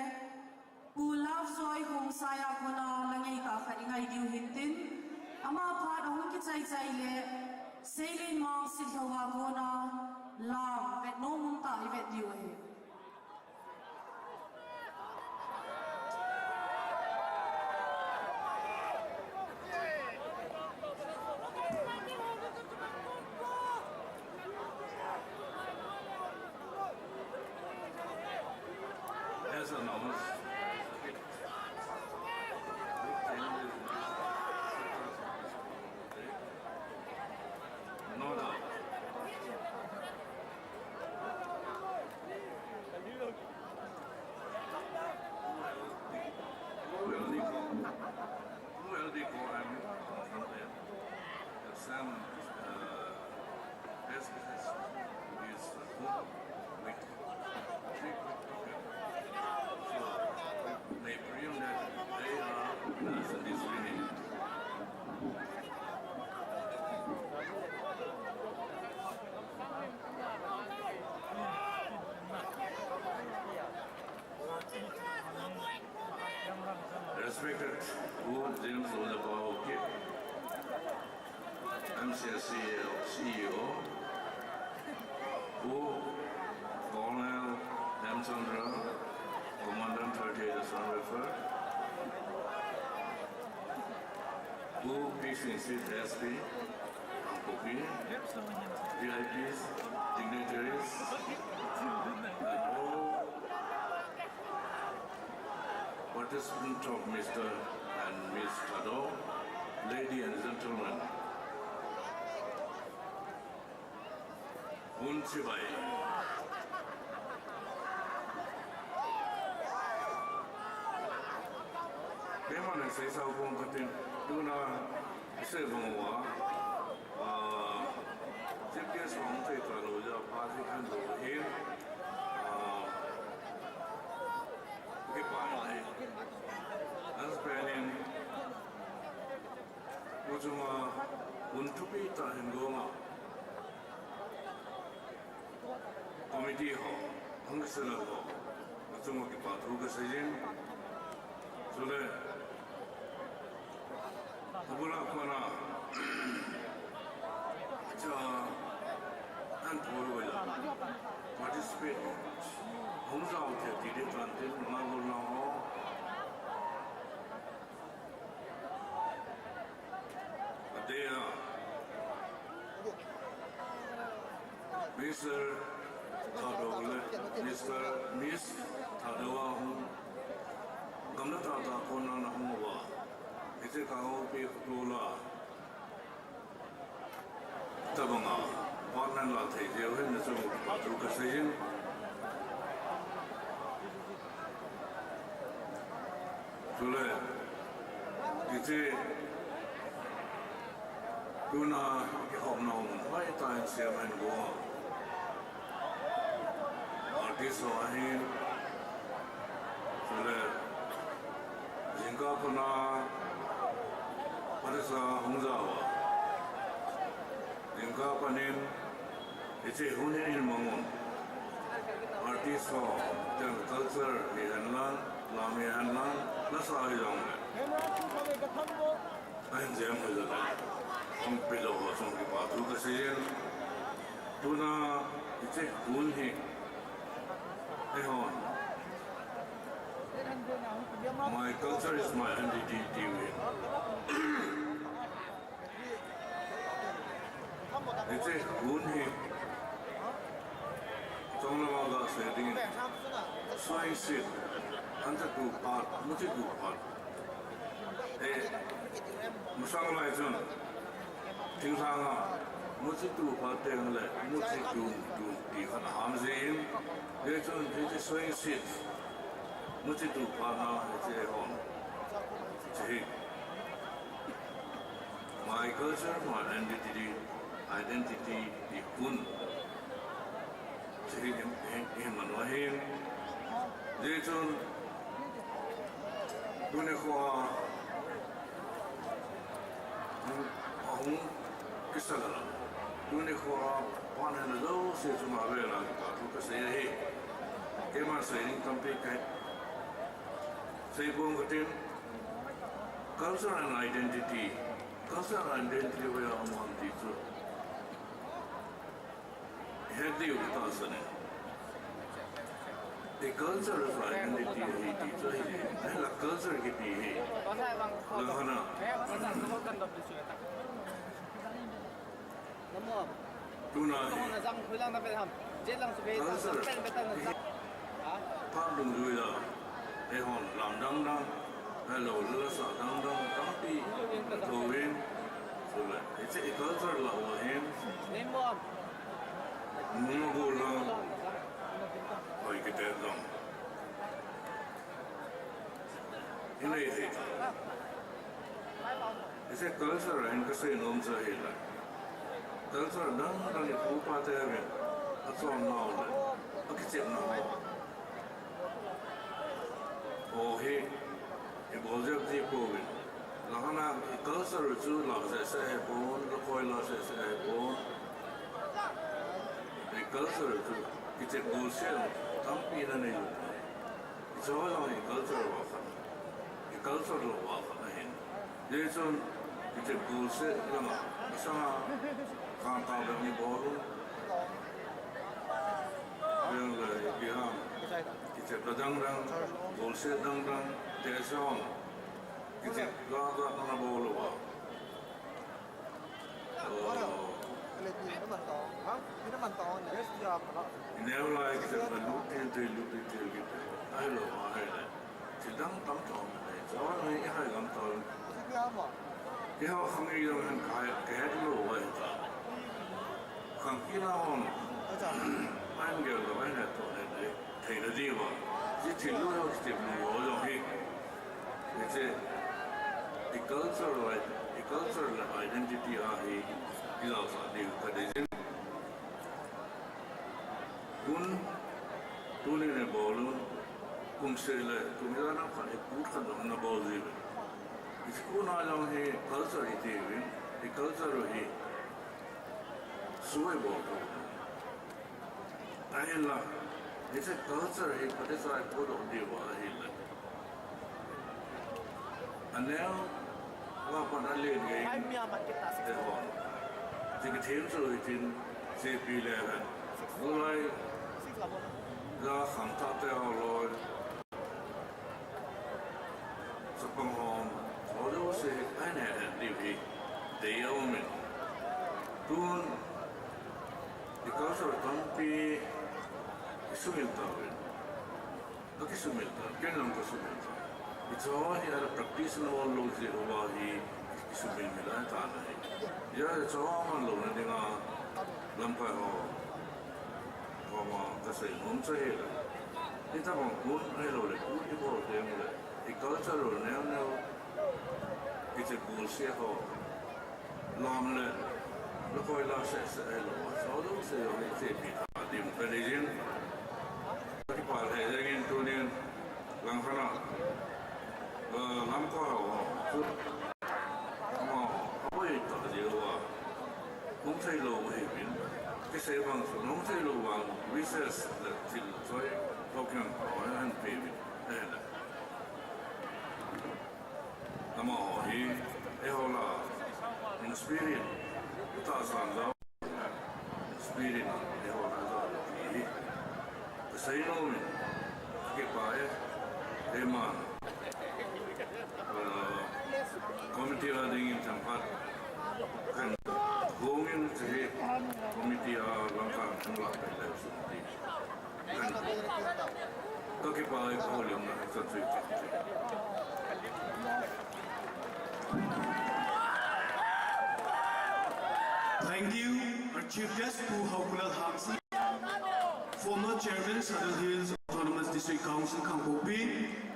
who loves joy, home saya ko na langay ka kaingay diw hintin, ama padahong kitsay le, sailin mong sitlo ko na, Lam, vet no munta, vet diwa he. As announced, no doubt. Well, they go and some business is with so they presume that they are discriminated. Respected James Olapao, MCS CEO, Colonel Ramchandra, Commandant 38th Assam Rifle, PCC SP, Kopi, VIPs, dignitaries, and all participants of Mr. and Ms. Tado, ladies and gentlemen, Unchibai. Kailan sa isa kong katin, doon na isa bangwa, Chief Hong Tay Talo, Pasi Kandohin, Kipanay. Aspenin, Ujuma, Untupi Tahingoma, Committee Hall, Hungasala Hall, Ujuma Kipatu Kasajin, Sule, Abula Kwana, and Purwilla, participate. Homes out there, did it until Naguna Hall. They are Mr. Tadole, Mr. Miss Tadawa, Gamnata Kona Hova, it's a Kao Pula Tabanga, Partner Latte, they are in the Patuka Tule, it's a Kuna Hopnom, why time Siam and go on? Artists are here. Tule, Zinga Kuna, Parisa Hunzawa, Zinga Panin, it's a Hune in Mamon. Artists for their culture, Hanlan, Lami Hanlan, that's how you don't. I'm Jam with the Some pillow or something about two decisions. Tuna, it's a Unhi. My culture is my entity. 이제 운이 정말 세딩 수행실 한자 두파 무지 두파 에 무상마이 전 등상아 무지 두파 때문에 무지 두이 하나 함진 예전 이제 수행실 무지 두파나 이제 온 제 my culture, my identity, di kun. Jadi yang wahim, jadi tu, dunia kuah, orang kisah dalam, dunia kuah, panen lalu saya cuma bela, aku kesaya he, kemana saya ini sampai kat, saya pun ketin, culture and identity. Culture and identity we are among teacher. Healthy with us, the culture of identity he teacher he, and the culture he he. Lahana. Tuna he. Culture. Part ng duya. Ehon lam dang dang. Hello, Lasa, Dang Dang, Tampi, Tovin, so it's a culture of him. Mungola, or you get that long. In a it's a culture and casino on the hill. Culture done on the Pupa Terrain. That's all now. Look at it now. Oh, hey. Iboljak di povin, lahana culture tu lah saya pun, lokoi lah saya pun. The culture tu kita boleh tampi nane. Jauh lah culture wahan, culture lo wahan ahin. Jadi tu kita boleh lama, misalnya kan tahu ni baru, yang dia kita kadang-kadang boleh kadang-kadang Teson, kita gagal mana bolu ba? Ini adalah kita lutin kita. Ayo lah, sedang tampon. Jangan ni hai tampon. Dia orang ini orang kaya dulu wajah. Kang kita orang, anggil orang itu ni, tidak dia. Jadi lu harus tipu orang ni. It's a cultural identity is also the kun tulen bolun kumsele kumilana kan put kan na bolzi is kun along he culture ite the culture he suwe bol ayla it's a culture he padesa put on the wa he and now what on a lane game the team so it in CP11 like la khantate lord so come home all those say and DP they own it tun because of tampi sumilta okay sumilta kenan ko sumilta it's all here a practice no all those over he sumilta ta na ya it's all man lo na dinga lampa ho como kasi nung sa hila ito bang kun ay lo le kun ibo de mo le ikaw sa lo na no ito kun siya ho lam le lo ko la sa lo so lo se yo le se pi ta dim pa de jin ki pa le jin tu ni lang khana lam ko ho su mo ko yi ta de wa kun sai lo he bin cái xe bằng số nông xe lô bằng research là chỉ cho token hỏi anh về đây là nằm ở thì eo là experience ta sản giáo experience eo là do thì cái xe nó mình cái bài để mà committee là đi in tempat kan gongin thì ทั้งหลายไปแล้วสุดที่ก็คิดว่าเขาเลี้ยงนะสุดที่ Thank you, our Chief Guest, Pu Haukulal Hamsi, former Chairman, Saddle Hills Autonomous District Council, Kangkokpin,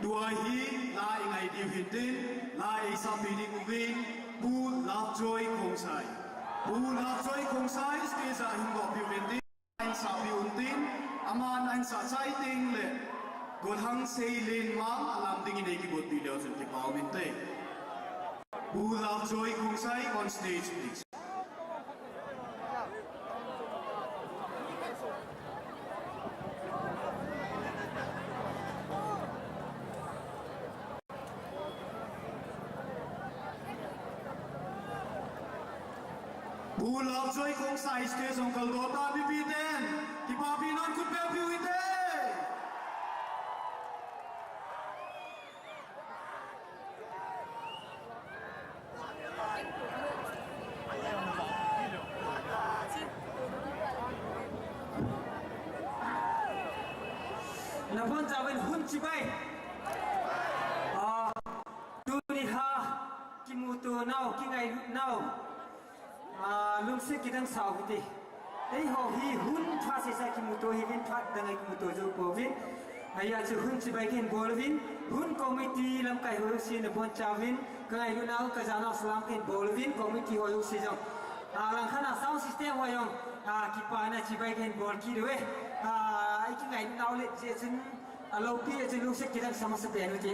Duahi, La Ingai Diu Hintin, La Isa Pini Ubin, Pu Lapjoy Kongsai. Pu Lapjoy Kongsai, Stesa Hingo Piumintin, Ain Sa Piuntin, Aman Ain Sa Chai Ting Le, Godhang Sei Lin Mang, Alam Ding in Eki Bot Bilio Zinti Pao Minte. Pu Lapjoy Kongsai on stage, please. Bulak joy kong sa stage ang kaldota bibitin. Kipabinan ko pepiwite. Napon jawin hun chibay. Duni ha kimutu nau kingai nau. Lungsi kita sahut deh. Ho hi hun thasi sa kimutu hi vin that dangai kimutu jo povin. Ayah tu hun cibai kin bolvin. Hun komiti lam kai ho si napon jawin. Kengai lu nau kazana selam kin bolvin komiti ho si jong. Lang khana sound system ho yong. Kipana cibai kin bol ki dewe. Iki ngai nau le je chen alopi je lungsi kita sama sepen uti.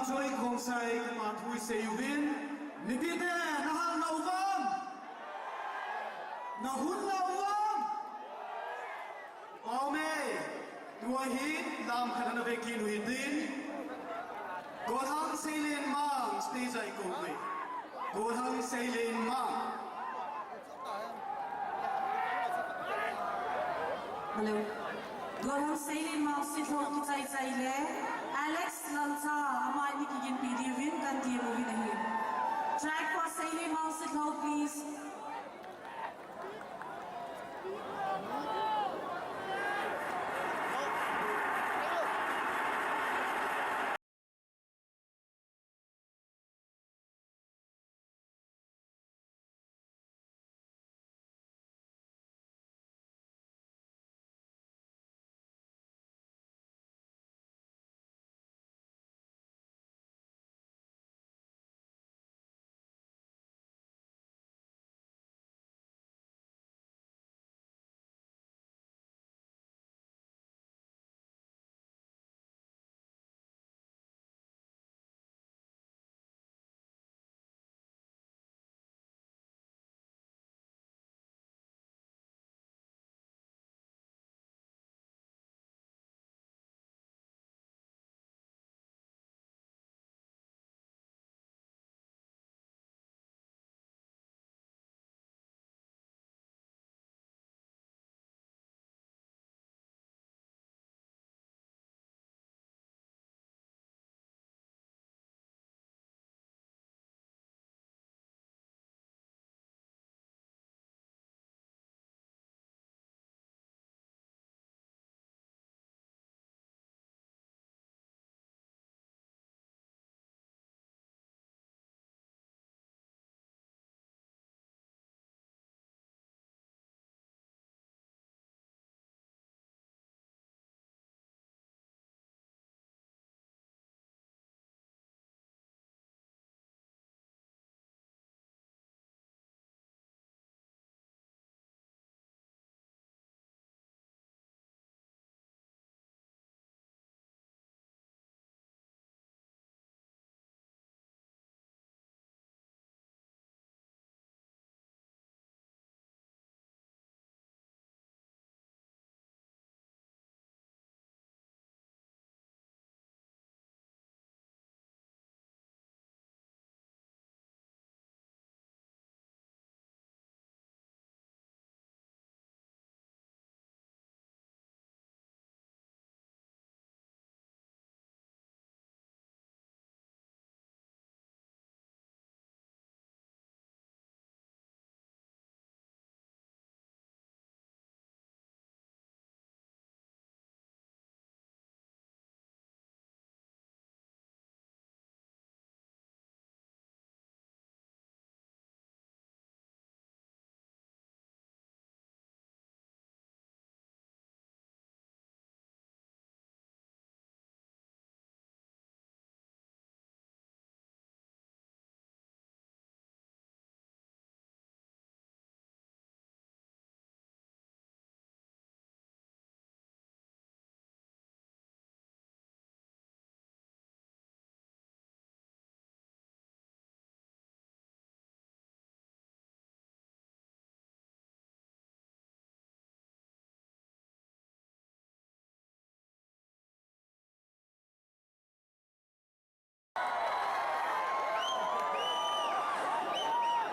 joy kong say ma thui say win ni ti te na hal na uwam na hun na uwam pau me tua hi lam khana ve kin hui tin go hang say len mang stage ai ko we go hang say len mang hello Gorham Sailin Mau Sitho ki chai chai le Alex Lalcha amai ni ki gin pidi win kan ti movie nahi track for Sailin Mau Sitho please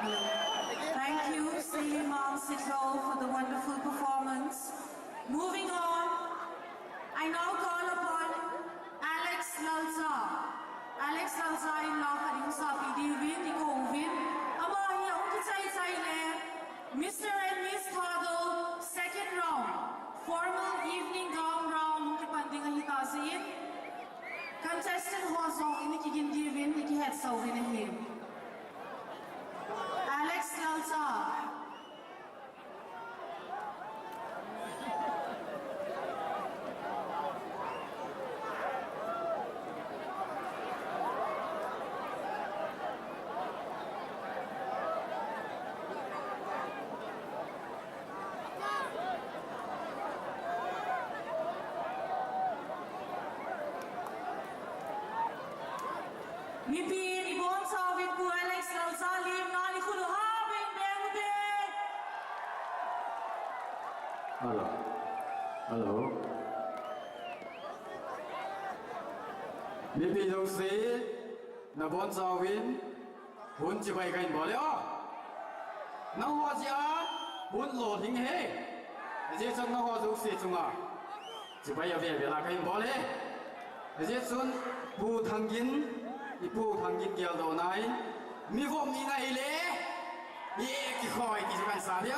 Thank you, Sailin Mau Sitho, for the wonderful performance. Moving on, I now call upon Alex Lalcha. Alex Lalcha in law karing sa pidi win iko win. Ama hi ang kichay chay le Mr. and Miss Toggle second round. Formal evening gown round kipanding ahita sin. Contestant hosong ini kigin di win iki head sa win him. Alex Lalcha. Mipin ibon sawit ku Alex Lalsalim nali kulo habing bengbe. Hello. Hello. Mipin dong si na bon sawin hun chỉ bay cái bỏ lẽ nó hoa gì à hun lột hình he dễ chân nó hoa dấu xì chung à chỉ bay về về là cái bỏ lẽ dễ chân bu thằng kín kia đầu này mi vom ni này lẽ ye cái khỏi thì chúng ta sao đấy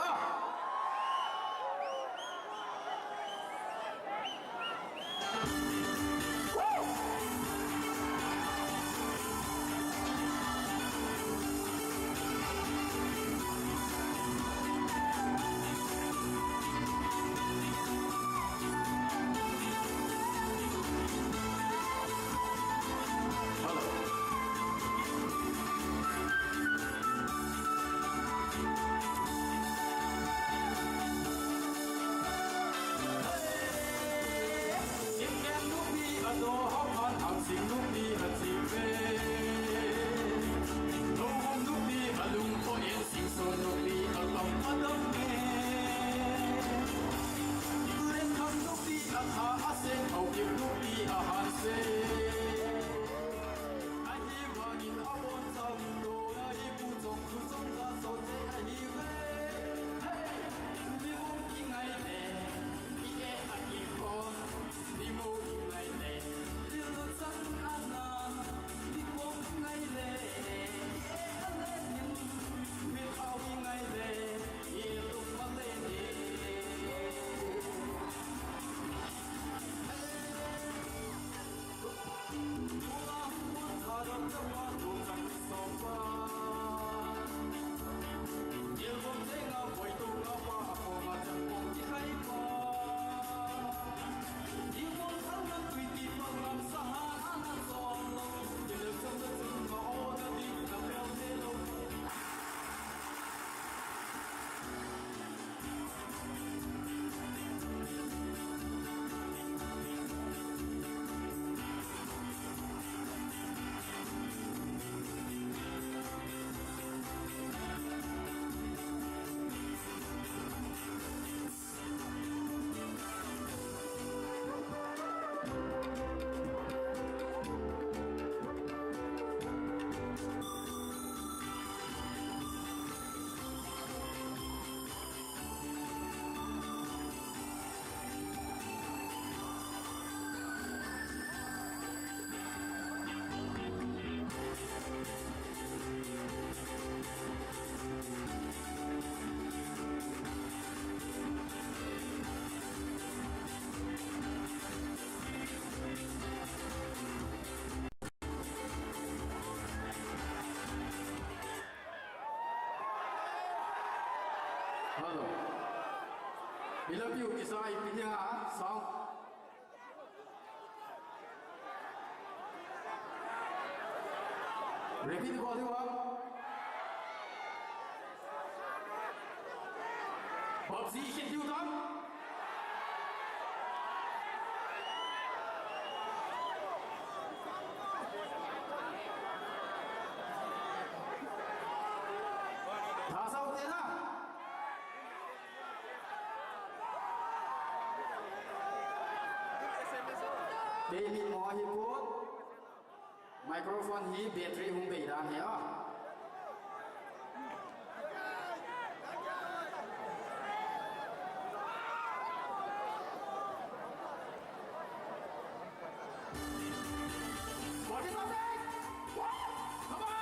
Hello. Bila piu kisah ipinya song. Repeat ko diwa. Babsi ikin diu dam. Thasa hote na. David mo hi put microphone hi battery hung be dan he a what is happening? What? Come on!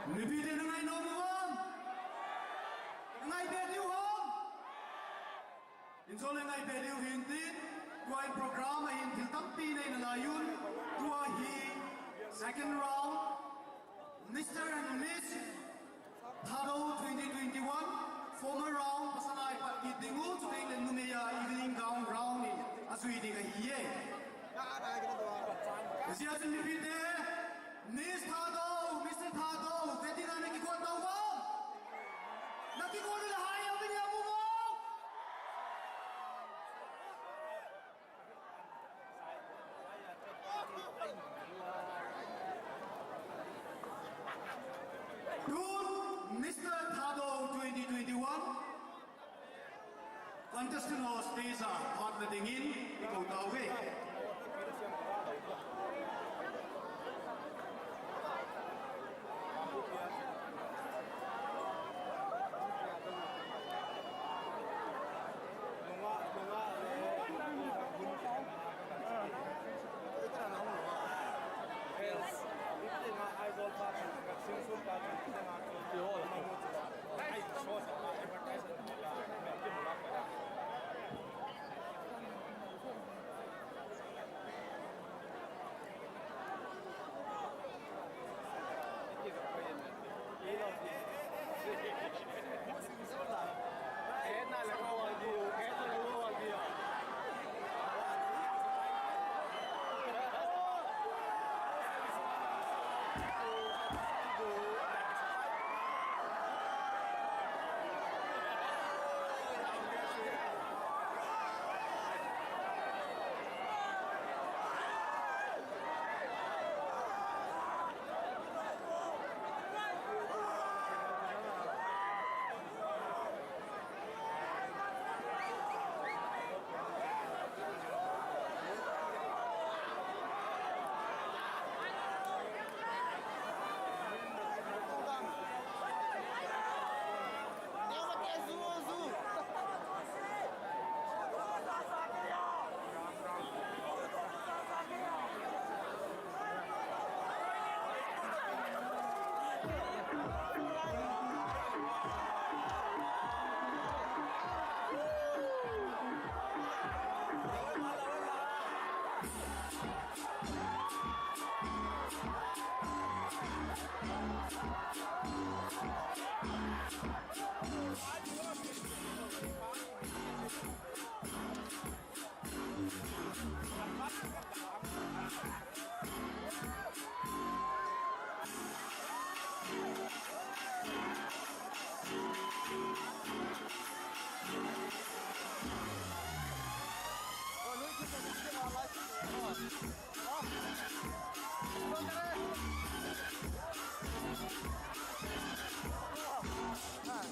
Repeat it ngay no mo hom. Ngay believe hom. Insole ngay believe hintin. Kuai program ay hintil tampi na inangayun. Tua hi second round. Mr. and Miss Thado 2021 former round pasanay pagkidingu tuwing numeya evening gown round ni asui di kahiye. Kasi asin lipite Miss Thado, Mr. Thado, pwede na nakikot daw ba? Nakikot nila hayaw niya mo mo! Mr. Thado 2021 contestant host Teza Hot na Tingin ikaw tawag Ah.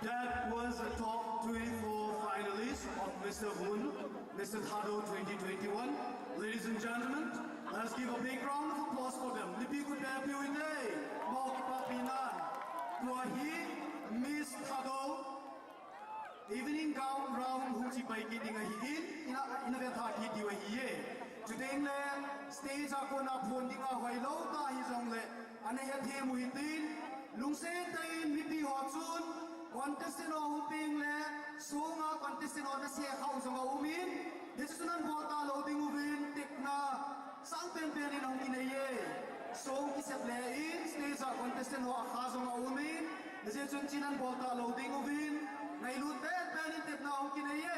That was the top 24 finalists of Mr. Hun, Mr. Thado 20 2021. Ladies and gentlemen, let's give a big round of applause for them. Lipi ku pe piu in day, mau ki pa pinan, tuahi Miss Thado. Evening gown round hu chi pai ki ding hi in ve tha ki diwa hi ye. Today le stage a ko na phon ding a hoi lo ta hi jong le ane he the mu hi tin lung se tai mi pi ho chun contestant ho ping le songa contestant on se hau jong a umin decision bo ta lo ding uvin tekna sang pen pen in hong in ye song ki se play in stage a contestant ho a kha jong a umin decision chinan bo ta lo ding uvin ngai lut pen in tekna hong in ye.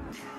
Hãy subscribe cho kênh Ghiền Mì Gõ để không bỏ lỡ